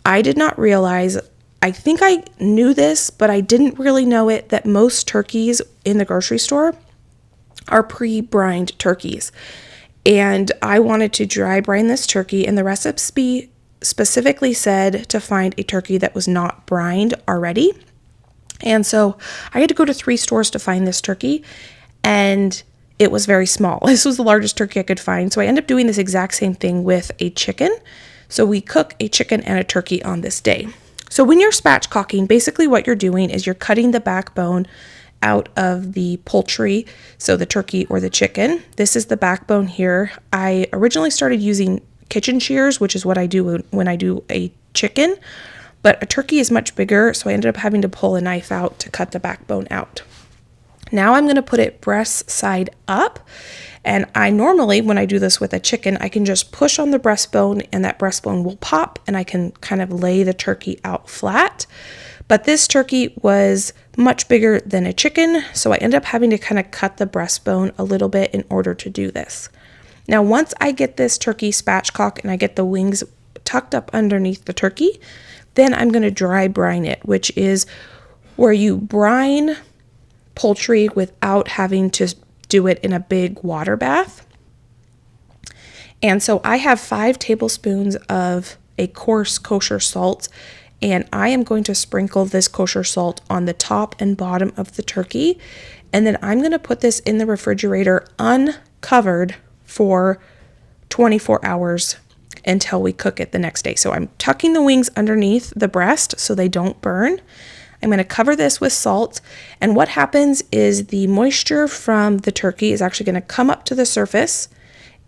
I did not realize, I think I knew this, but I didn't really know it, that most turkeys in the grocery store are pre-brined turkeys. And I wanted to dry brine this turkey, and the recipe specifically said to find a turkey that was not brined already. And so I had to go to 3 stores to find this turkey, and it was very small. This was the largest turkey I could find. So I ended up doing this exact same thing with a chicken. So we cook a chicken and a turkey on this day. So when you're spatchcocking, basically what you're doing is you're cutting the backbone out of the poultry, so the turkey or the chicken. This is the backbone here. I originally started using kitchen shears, which is what I do when I do a chicken, but a turkey is much bigger, so I ended up having to pull a knife out to cut the backbone out. Now I'm going to put it breast side up, and I normally, when I do this with a chicken, I can just push on the breastbone and that breastbone will pop and I can kind of lay the turkey out flat. But this turkey was much bigger than a chicken, so I ended up having to kind of cut the breastbone a little bit in order to do this. Now, once I get this turkey spatchcock and I get the wings tucked up underneath the turkey, then I'm going to dry brine it, which is where you brine poultry without having to do it in a big water bath. And so I have 5 tablespoons of a coarse kosher salt, and I am going to sprinkle this kosher salt on the top and bottom of the turkey. And then I'm going to put this in the refrigerator uncovered for 24 hours until we cook it the next day. So I'm tucking the wings underneath the breast so they don't burn. I'm going to cover this with salt, and what happens is the moisture from the turkey is actually going to come up to the surface,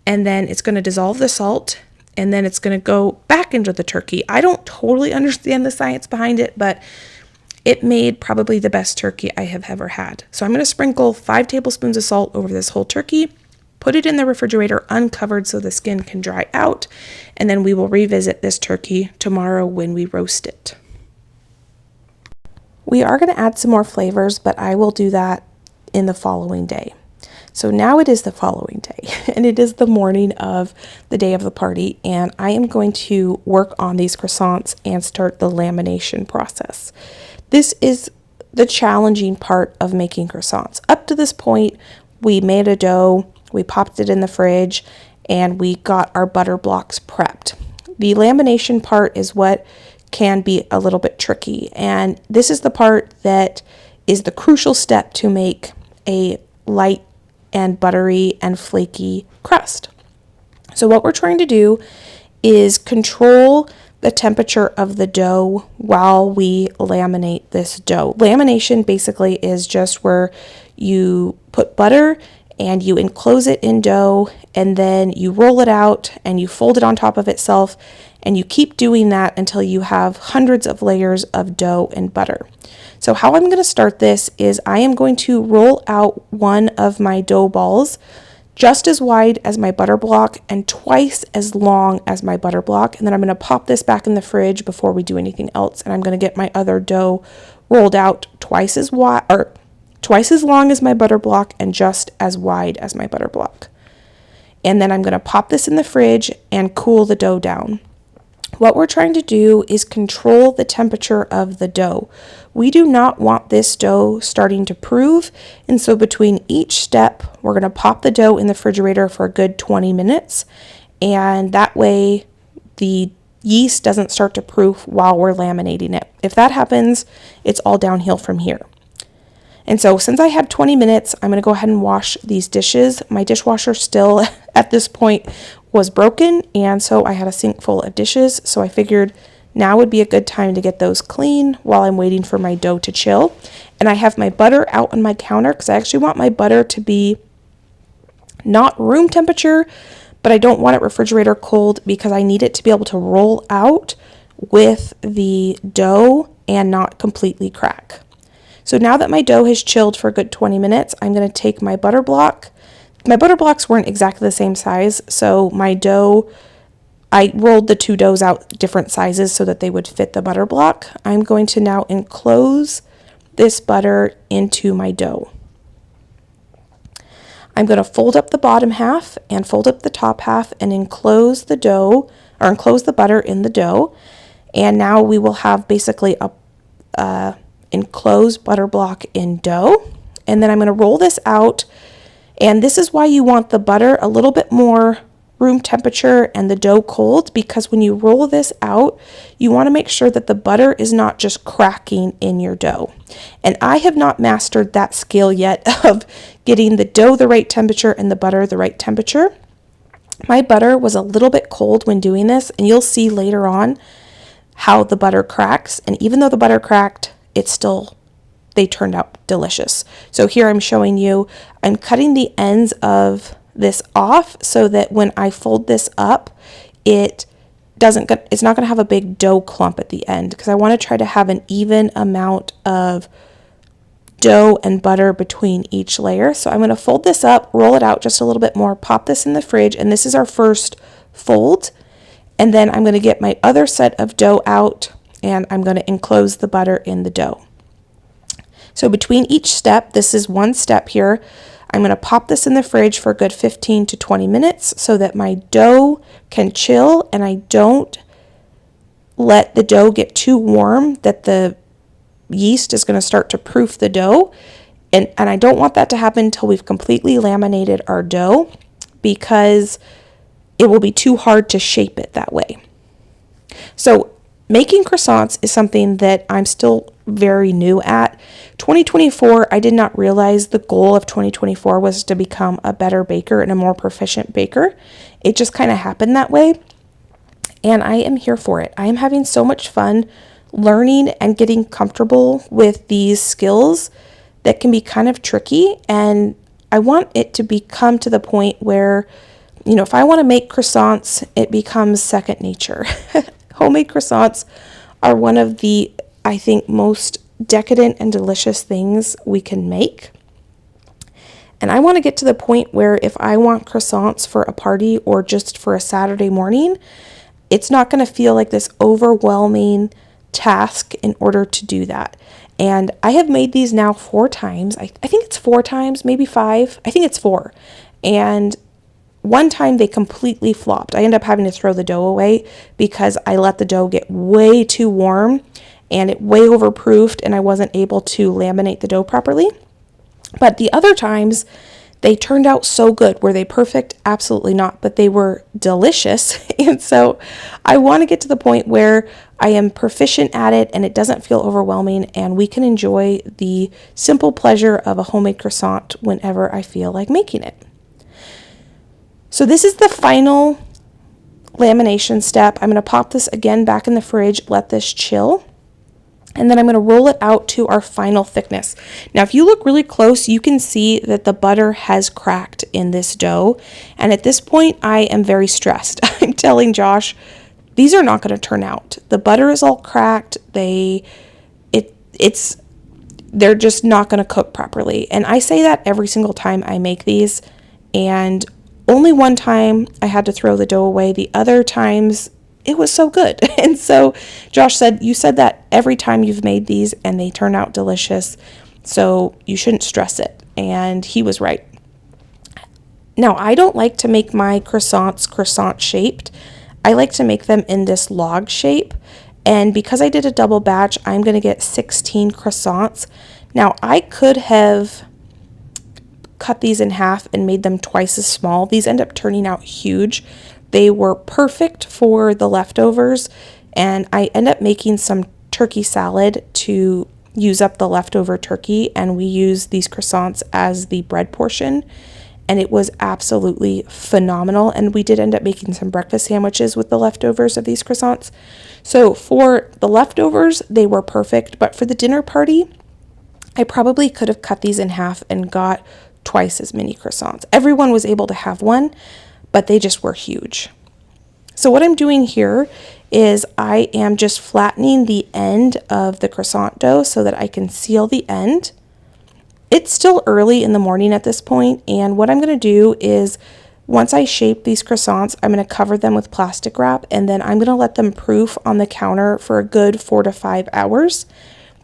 and then it's going to dissolve the salt, and then it's going to go back into the turkey. I don't totally understand the science behind it, but it made probably the best turkey I have ever had. So I'm going to sprinkle 5 tablespoons of salt over this whole turkey, put it in the refrigerator uncovered so the skin can dry out, and then we will revisit this turkey tomorrow when we roast it. We are going to add some more flavors, but I will do that in the following day. So now it is the following day, and it is the morning of the day of the party, and I am going to work on these croissants and start the lamination process. This is the challenging part of making croissants. Up to this point, we made a dough, we popped it in the fridge, and we got our butter blocks prepped. The lamination part is what can be a little bit tricky, and this is the part that is the crucial step to make a light and buttery and flaky crust. So what we're trying to do is control the temperature of the dough while we laminate this dough. Lamination basically is just where you put butter and you enclose it in dough, and then you roll it out and you fold it on top of itself, and you keep doing that until you have hundreds of layers of dough and butter. So how I'm going to start this is I am going to roll out one of my dough balls just as wide as my butter block and twice as long as my butter block, and then I'm going to pop this back in the fridge before we do anything else, and I'm going to get my other dough rolled out twice as wide, or twice as long as my butter block and just as wide as my butter block. And then I'm going to pop this in the fridge and cool the dough down. What we're trying to do is control the temperature of the dough. We do not want this dough starting to prove, and so between each step, we're going to pop the dough in the refrigerator for a good 20 minutes, and that way the yeast doesn't start to proof while we're laminating it. If that happens, it's all downhill from here. And so since I had 20 minutes, I'm going to go ahead and wash these dishes. My dishwasher still at this point was broken, and so I had a sink full of dishes. So I figured now would be a good time to get those clean while I'm waiting for my dough to chill. And I have my butter out on my counter because I actually want my butter to be not room temperature, but I don't want it refrigerator cold because I need it to be able to roll out with the dough and not completely crack. So now that my dough has chilled for a good 20 minutes, I'm going to take my butter block. My butter blocks weren't exactly the same size, so my dough, I rolled the two doughs out different sizes so that they would fit the butter block. I'm going to now enclose this butter into my dough. I'm going to fold up the bottom half and fold up the top half and enclose the dough, or enclose the butter in the dough. And now we will have basically a enclosed butter block in dough. And then I'm going to roll this out, and this is why you want the butter a little bit more room temperature and the dough cold, because when you roll this out, you want to make sure that the butter is not just cracking in your dough. And I have not mastered that skill yet of getting the dough the right temperature and the butter the right temperature. My butter was a little bit cold when doing this, and you'll see later on how the butter cracks. And even though the butter cracked, they turned out delicious. So here I'm showing you, I'm cutting the ends of this off so that when I fold this up, it's not going to have a big dough clump at the end, because I want to try to have an even amount of dough and butter between each layer. So I'm going to fold this up, roll it out just a little bit more, pop this in the fridge, and this is our first fold. And then I'm going to get my other set of dough out, and I'm going to enclose the butter in the dough. So between each step, this is one step here, I'm going to pop this in the fridge for a good 15 to 20 minutes so that my dough can chill and I don't let the dough get too warm that the yeast is going to start to proof the dough. And I don't want that to happen until we've completely laminated our dough, because it will be too hard to shape it that way. So making croissants is something that I'm still very new at. 2024, I did not realize the goal of 2024 was to become a better baker and a more proficient baker. It just kind of happened that way, and I am here for it. I am having so much fun learning and getting comfortable with these skills that can be kind of tricky, and I want it to become to the point where, if I want to make croissants, it becomes second nature. Homemade croissants are one of the, I think, most decadent and delicious things we can make. And I want to get to the point where if I want croissants for a party or just for a Saturday morning, it's not going to feel like this overwhelming task in order to do that. And I have made these now 4 times. I think it's 4 times, maybe 5. I think it's 4. And one time they completely flopped. I ended up having to throw the dough away because I let the dough get way too warm and it way overproofed, and I wasn't able to laminate the dough properly. But the other times they turned out so good. Were they perfect? Absolutely not, but they were delicious. And so I want to get to the point where I am proficient at it and it doesn't feel overwhelming, and we can enjoy the simple pleasure of a homemade croissant whenever I feel like making it. So this is the final lamination step. I'm going to pop this again back in the fridge, let this chill. And then I'm going to roll it out to our final thickness. Now, if you look really close, you can see that the butter has cracked in this dough. And at this point, I am very stressed. I'm telling Josh, these are not going to turn out. The butter is all cracked. They're just not going to cook properly. And I say that every single time I make these. And only one time I had to throw the dough away. The other times it was so good. And so Josh said, you said that every time you've made these and they turn out delicious, so you shouldn't stress it. And he was right. Now, I don't like to make my croissants croissant shaped. I like to make them in this log shape. And because I did a double batch, I'm going to get 16 croissants. Now, I could have cut these in half and made them twice as small. These end up turning out huge. They were perfect for the leftovers, and I end up making some turkey salad to use up the leftover turkey, and we use these croissants as the bread portion, and it was absolutely phenomenal. And we did end up making some breakfast sandwiches with the leftovers of these croissants. So for the leftovers, they were perfect, but for the dinner party, I probably could have cut these in half and got twice as many croissants. Everyone was able to have one, but they just were huge. So what I'm doing here is I am just flattening the end of the croissant dough so that I can seal the end. It's still early in the morning at this point, and what I'm going to do is once I shape these croissants, I'm going to cover them with plastic wrap, and then I'm going to let them proof on the counter for a good 4 to 5 hours.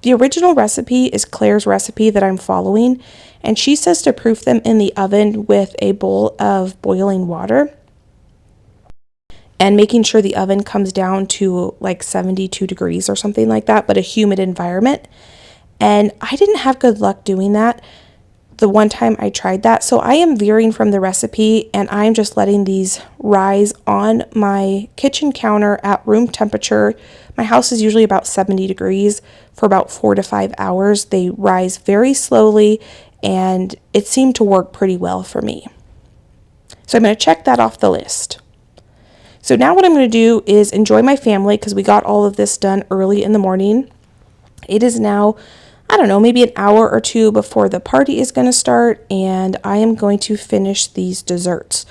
The original recipe is Claire's recipe that I'm following, and she says to proof them in the oven with a bowl of boiling water and making sure the oven comes down to like 72 degrees or something like that, but a humid environment. And I didn't have good luck doing that the one time I tried that, so I am veering from the recipe, and I'm just letting these rise on my kitchen counter at room temperature. My house is usually about 70 degrees for about 4 to 5 hours. They rise very slowly, and it seemed to work pretty well for me. So I'm going to check that off the list. So now what I'm going to do is enjoy my family because we got all of this done early in the morning. It is now, I don't know, maybe an hour or two before the party is going to start, and I am going to finish these desserts.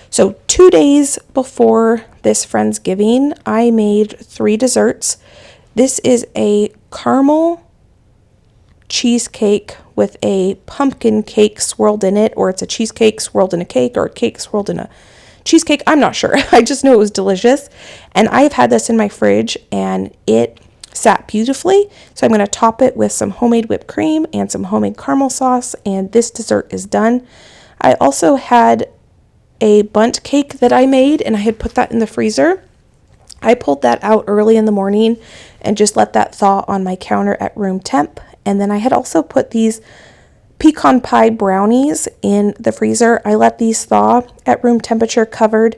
So 2 days before this Friendsgiving, I made 3 desserts. This is a caramel cheesecake with a pumpkin cake swirled in it, or it's a cheesecake swirled in a cake, or a cake swirled in a cheesecake. I'm not sure. I just know it was delicious. And I've had this in my fridge, and it sat beautifully. So I'm going to top it with some homemade whipped cream and some homemade caramel sauce, and this dessert is done. I also had a bundt cake that I made, and I had put that in the freezer. I pulled that out early in the morning and just let that thaw on my counter at room temp. And then I had also put these pecan pie brownies in the freezer. I let these thaw at room temperature covered,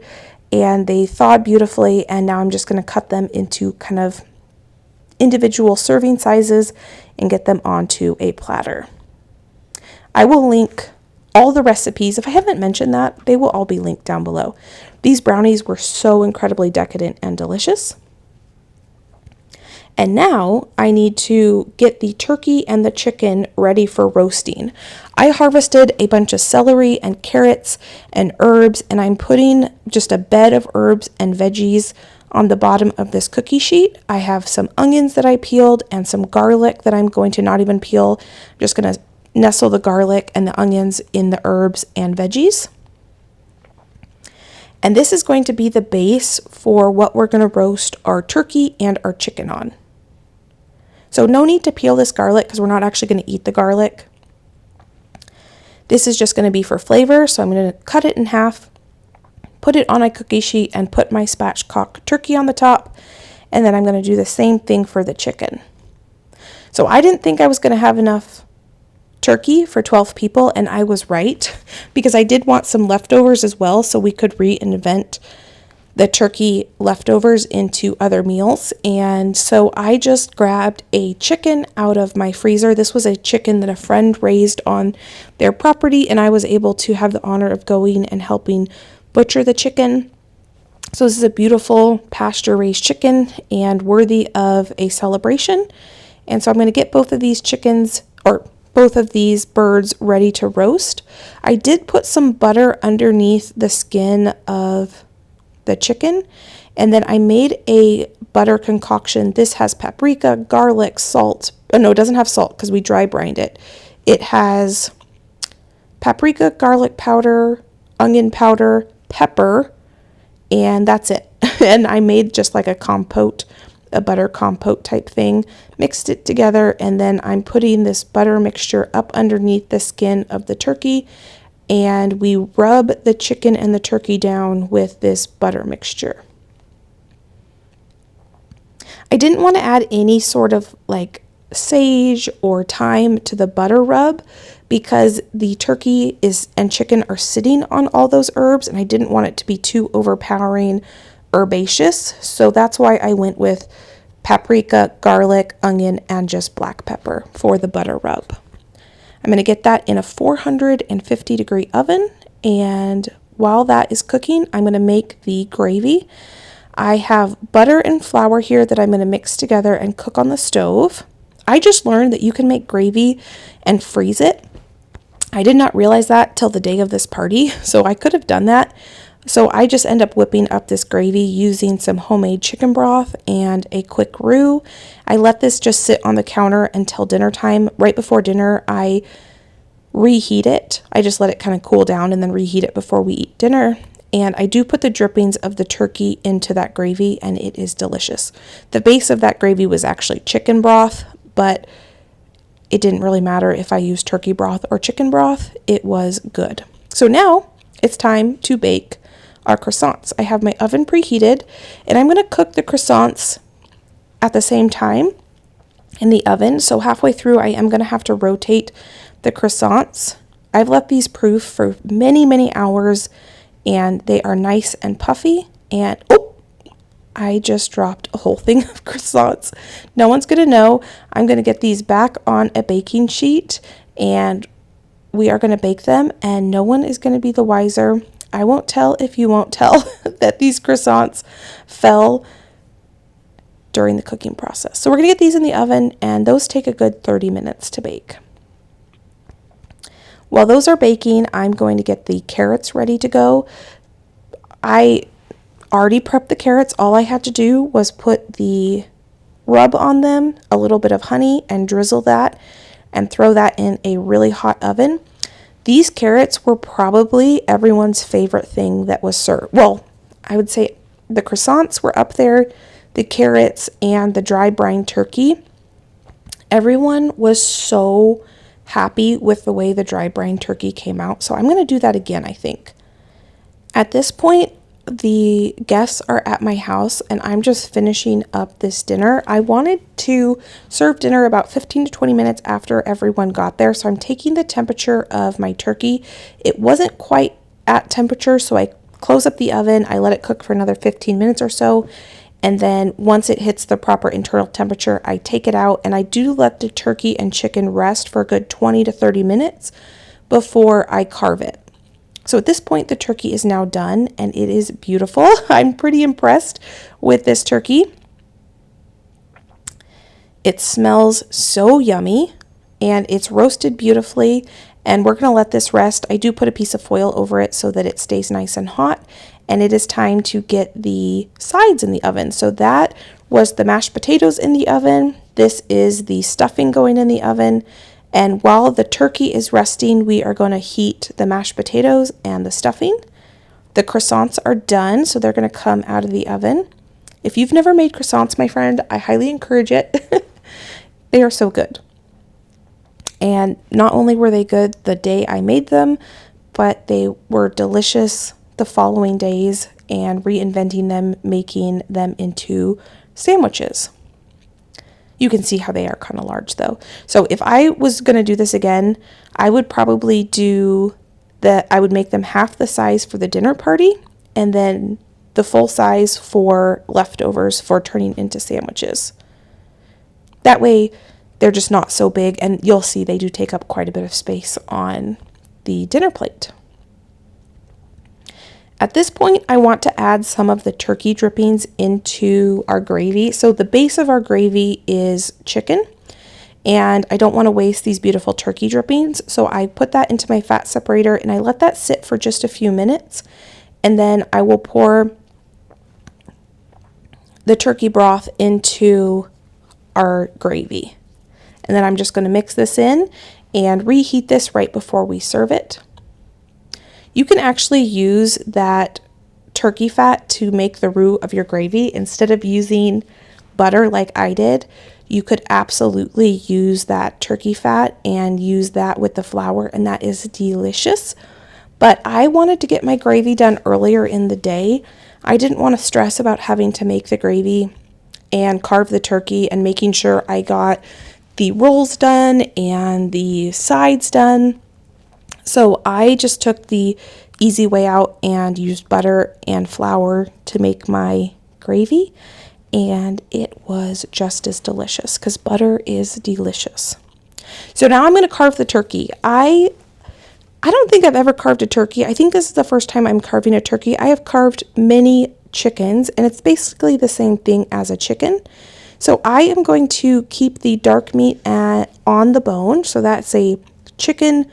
and they thawed beautifully, and now I'm just going to cut them into kind of individual serving sizes and get them onto a platter. I will link all the recipes. If I haven't mentioned that, they will all be linked down below. These brownies were so incredibly decadent and delicious. And now I need to get the turkey and the chicken ready for roasting. I harvested a bunch of celery and carrots and herbs, and I'm putting just a bed of herbs and veggies on the bottom of this cookie sheet. I have some onions that I peeled and some garlic that I'm going to not even peel. I'm just going to nestle the garlic and the onions in the herbs and veggies. And this is going to be the base for what we're going to roast our turkey and our chicken on. So no need to peel this garlic because we're not actually going to eat the garlic. This is just going to be for flavor, so I'm going to cut it in half, put it on a cookie sheet, and put my spatchcock turkey on the top, and then I'm going to do the same thing for the chicken. So I didn't think I was going to have enough turkey for 12 people, and I was right, because I did want some leftovers as well, so we could reinvent the turkey leftovers into other meals. And so I just grabbed a chicken out of my freezer. This was a chicken that a friend raised on their property, and I was able to have the honor of going and helping butcher the chicken. So this is a beautiful pasture raised chicken and worthy of a celebration. And so I'm going to get both of these chickens, or both of these birds, ready to roast. I did put some butter underneath the skin of the chicken, and then I made a butter concoction. This has paprika, garlic, salt. Oh, no, it doesn't have salt because we dry brined it. It has paprika, garlic powder, onion powder, pepper, and that's it. And I made just like a compote, a butter compote type thing, mixed it together, and then I'm putting this butter mixture up underneath the skin of the turkey, and we rub the chicken and the turkey down with this butter mixture. I didn't want to add any sort of like sage or thyme to the butter rub because the turkey and chicken are sitting on all those herbs, and I didn't want it to be too overpowering herbaceous. So that's why I went with paprika, garlic, onion, and just black pepper for the butter rub. I'm going to get that in a 450 degree oven, and while that is cooking, I'm going to make the gravy. I have butter and flour here that I'm going to mix together and cook on the stove. I just learned that you can make gravy and freeze it. I did not realize that till the day of this party, so I could have done that. So I just end up whipping up this gravy using some homemade chicken broth and a quick roux. I let this just sit on the counter until dinner time. Right before dinner, I reheat it. I just let it kind of cool down and then reheat it before we eat dinner. And I do put the drippings of the turkey into that gravy, and it is delicious. The base of that gravy was actually chicken broth, but it didn't really matter if I used turkey broth or chicken broth. It was good. So now it's time to bake our croissants. I have my oven preheated, and I'm going to cook the croissants at the same time in the oven. So halfway through, I am going to have to rotate the croissants. I've let these proof for many, many hours, and they are nice and puffy. And oh, I just dropped a whole thing of croissants. No one's going to know. I'm going to get these back on a baking sheet, and we are going to bake them, and no one is going to be the wiser. I won't tell if you won't tell that these croissants fell during the cooking process. So we're going to get these in the oven, and those take a good 30 minutes to bake. While those are baking, I'm going to get the carrots ready to go. I already prepped the carrots. All I had to do was put the rub on them, a little bit of honey, and drizzle that and throw that in a really hot oven. These carrots were probably everyone's favorite thing that was served. Well, I would say the croissants were up there, the carrots, and the dry brine turkey. Everyone was so happy with the way the dry brine turkey came out. So I'm going to do that again, I think. At this point, the guests are at my house, and I'm just finishing up this dinner. I wanted to serve dinner about 15 to 20 minutes after everyone got there. So I'm taking the temperature of my turkey. It wasn't quite at temperature, so I close up the oven. I let it cook for another 15 minutes or so. And then once it hits the proper internal temperature, I take it out, and I do let the turkey and chicken rest for a good 20 to 30 minutes before I carve it. So at this point, the turkey is now done, and it is beautiful. I'm pretty impressed with this turkey. It smells so yummy, and it's roasted beautifully, and we're going to let this rest. I do put a piece of foil over it so that it stays nice and hot, and it is time to get the sides in the oven. So that was the mashed potatoes in the oven. This is the stuffing going in the oven. And while the turkey is resting, we are going to heat the mashed potatoes and the stuffing. The croissants are done, so they're going to come out of the oven. If you've never made croissants, my friend, I highly encourage it. They are so good. And not only were they good the day I made them, but they were delicious the following days, and reinventing them, making them into sandwiches. You can see how they are kind of large though. So if I was going to do this again, I would probably do I would make them half the size for the dinner party, and then the full size for leftovers for turning into sandwiches. That way they're just not so big, and you'll see they do take up quite a bit of space on the dinner plate. At this point, I want to add some of the turkey drippings into our gravy. So the base of our gravy is chicken, and I don't want to waste these beautiful turkey drippings. So I put that into my fat separator and I let that sit for just a few minutes. And then I will pour the turkey broth into our gravy. And then I'm just going to mix this in and reheat this right before we serve it. You can actually use that turkey fat to make the roux of your gravy instead of using butter like I did. You could absolutely use that turkey fat and use that with the flour, and that is delicious. But I wanted to get my gravy done earlier in the day. I didn't want to stress about having to make the gravy and carve the turkey and making sure I got the rolls done and the sides done. So I just took the easy way out and used butter and flour to make my gravy. And it was just as delicious because butter is delicious. So now I'm going to carve the turkey. I don't think I've ever carved a turkey. I think this is the first time I'm carving a turkey. I have carved many chickens, and it's basically the same thing as a chicken. So I am going to keep the dark meat on the bone. So that's a chicken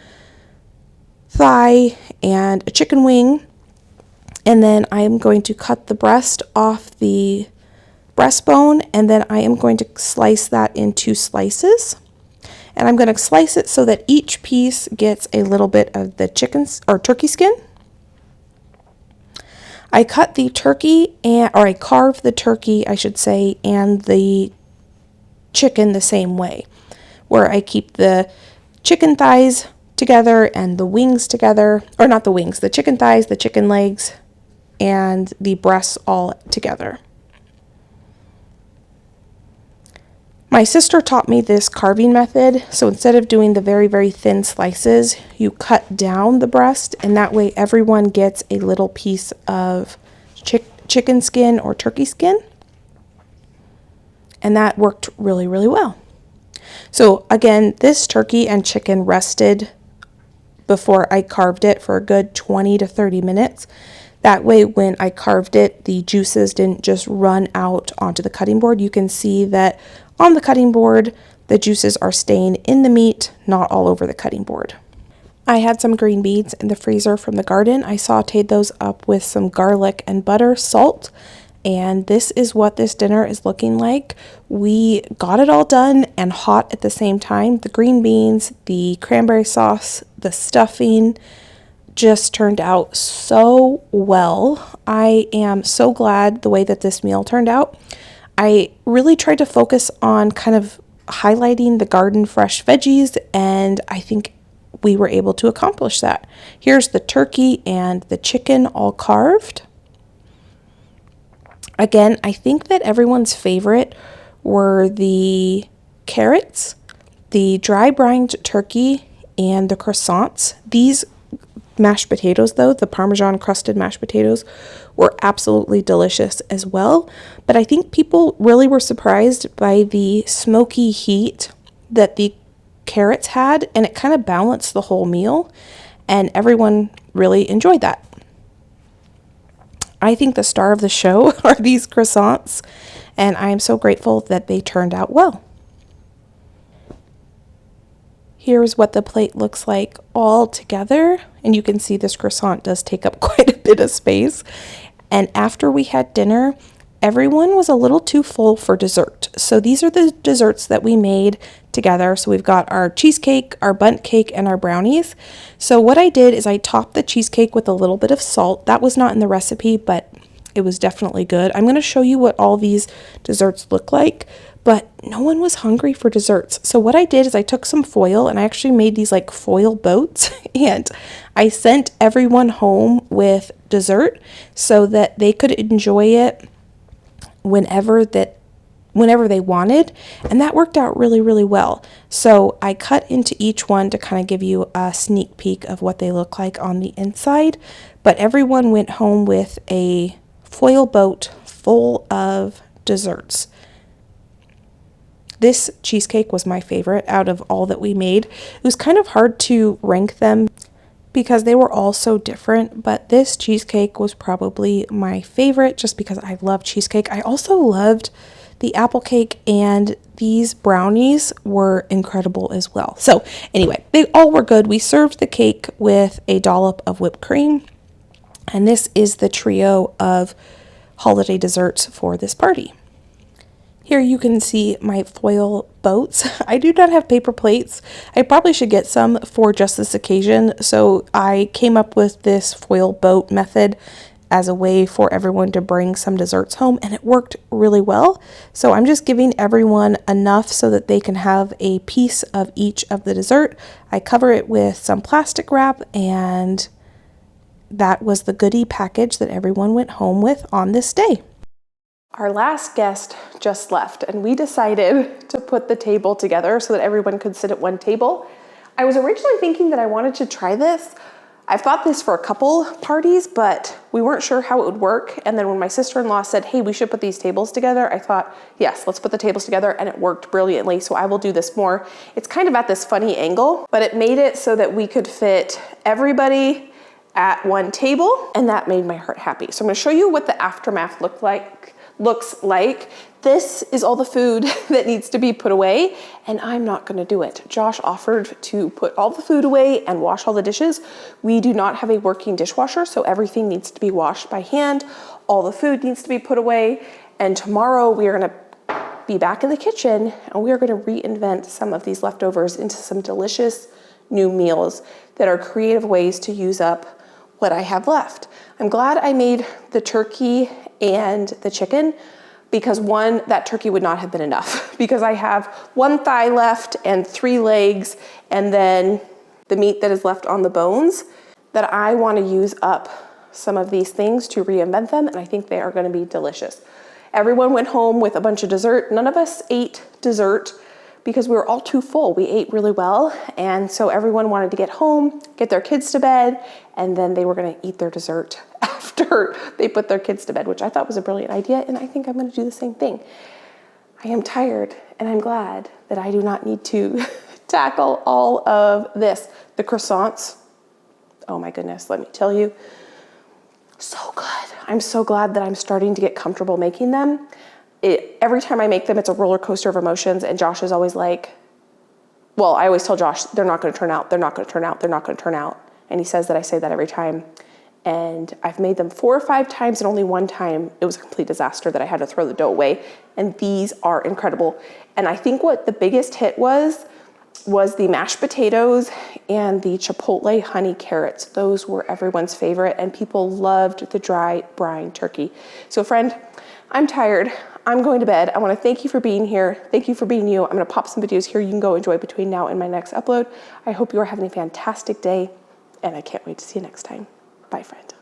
thigh and a chicken wing. And then I am going to cut the breast off the breastbone, and then I am going to slice that into slices. And I'm going to slice it so that each piece gets a little bit of the turkey skin. I cut the turkey I carve the turkey, I should say, and the chicken the same way, where I keep the chicken thighs together and the wings together, or not the wings, the chicken thighs, the chicken legs, and the breasts all together. My sister taught me this carving method, so instead of doing the very, very thin slices, you cut down the breast, and that way everyone gets a little piece of chicken skin or turkey skin, and that worked really, really well. So again, this turkey and chicken rested before I carved it for a good 20 to 30 minutes. That way, when I carved it, the juices didn't just run out onto the cutting board. You can see that on the cutting board, the juices are staying in the meat, not all over the cutting board. I had some green beans in the freezer from the garden. I sauteed those up with some garlic and butter, salt, and this is what this dinner is looking like. We got it all done and hot at the same time. The green beans, the cranberry sauce, the stuffing just turned out so well. I am so glad the way that this meal turned out. I really tried to focus on kind of highlighting the garden fresh veggies, and I think we were able to accomplish that. Here's the turkey and the chicken all carved. Again, I think that everyone's favorite were the carrots, the dry brined turkey, and the croissants. These mashed potatoes, though, the Parmesan crusted mashed potatoes, were absolutely delicious as well. But I think people really were surprised by the smoky heat that the carrots had, and it kind of balanced the whole meal, and everyone really enjoyed that. I think the star of the show are these croissants, and I am so grateful that they turned out well. Here's what the plate looks like all together, and you can see this croissant does take up quite a bit of space. And after we had dinner, everyone was a little too full for dessert. So these are the desserts that we made together. So we've got our cheesecake, our bundt cake, and our brownies. So what I did is I topped the cheesecake with a little bit of salt. That was not in the recipe, but it was definitely good. I'm going to show you what all these desserts look like, but no one was hungry for desserts. So what I did is I took some foil and I actually made these like foil boats and I sent everyone home with dessert so that they could enjoy it whenever they wanted, and that worked out really, really well. So I cut into each one to kind of give you a sneak peek of what they look like on the inside, but everyone went home with a foil boat full of desserts. This cheesecake was my favorite out of all that we made. It was kind of hard to rank them because they were all so different, but this cheesecake was probably my favorite just because I love cheesecake. I also loved the apple cake, and these brownies were incredible as well. So anyway, they all were good. We served the cake with a dollop of whipped cream, and this is the trio of holiday desserts for this party. Here you can see my foil boats. I do not have paper plates. I probably should get some for just this occasion. So I came up with this foil boat method as a way for everyone to bring some desserts home, and it worked really well. So I'm just giving everyone enough so that they can have a piece of each of the dessert. I cover it with some plastic wrap, and that was the goodie package that everyone went home with on this day. Our last guest just left, and we decided to put the table together so that everyone could sit at one table. I was originally thinking that I wanted to try this. I've thought this for a couple parties, but we weren't sure how it would work. And then when my sister-in-law said, hey, we should put these tables together, I thought, yes, let's put the tables together, and it worked brilliantly. So I will do this more. It's kind of at this funny angle, but it made it so that we could fit everybody at one table, and that made my heart happy. So I'm gonna show you what the aftermath looks like. This is all the food that needs to be put away, and I'm not gonna do it. Josh offered to put all the food away and wash all the dishes. We do not have a working dishwasher, so everything needs to be washed by hand. All the food needs to be put away, and tomorrow we are gonna be back in the kitchen, and we are gonna reinvent some of these leftovers into some delicious new meals that are creative ways to use up what I have left. I'm glad I made the turkey and the chicken, because one, that turkey would not have been enough because I have one thigh left and 3 legs, and then the meat that is left on the bones, that I want to use up some of these things to reinvent them, and I think they are going to be delicious. Everyone went home with a bunch of dessert. None of us ate dessert because we were all too full. We ate really well, and so everyone wanted to get home, get their kids to bed, and then they were gonna eat their dessert after they put their kids to bed, which I thought was a brilliant idea, and I think I'm gonna do the same thing. I am tired, and I'm glad that I do not need to tackle all of this. The croissants, oh my goodness, let me tell you, so good. I'm so glad that I'm starting to get comfortable making them. Every time I make them, it's a roller coaster of emotions, and Josh is always like, well, I always tell Josh, they're not gonna turn out, they're not gonna turn out, they're not gonna turn out. And he says that I say that every time. And I've made them 4 or 5 times, and only one time it was a complete disaster that I had to throw the dough away. And these are incredible. And I think what the biggest hit was the mashed potatoes and the chipotle honey carrots. Those were everyone's favorite, and people loved the dry brine turkey. So friend, I'm tired. I'm going to bed. I want to thank you for being here. Thank you for being you. I'm going to pop some videos here you can go enjoy between now and my next upload. I hope you are having a fantastic day, and I can't wait to see you next time. Bye, friend.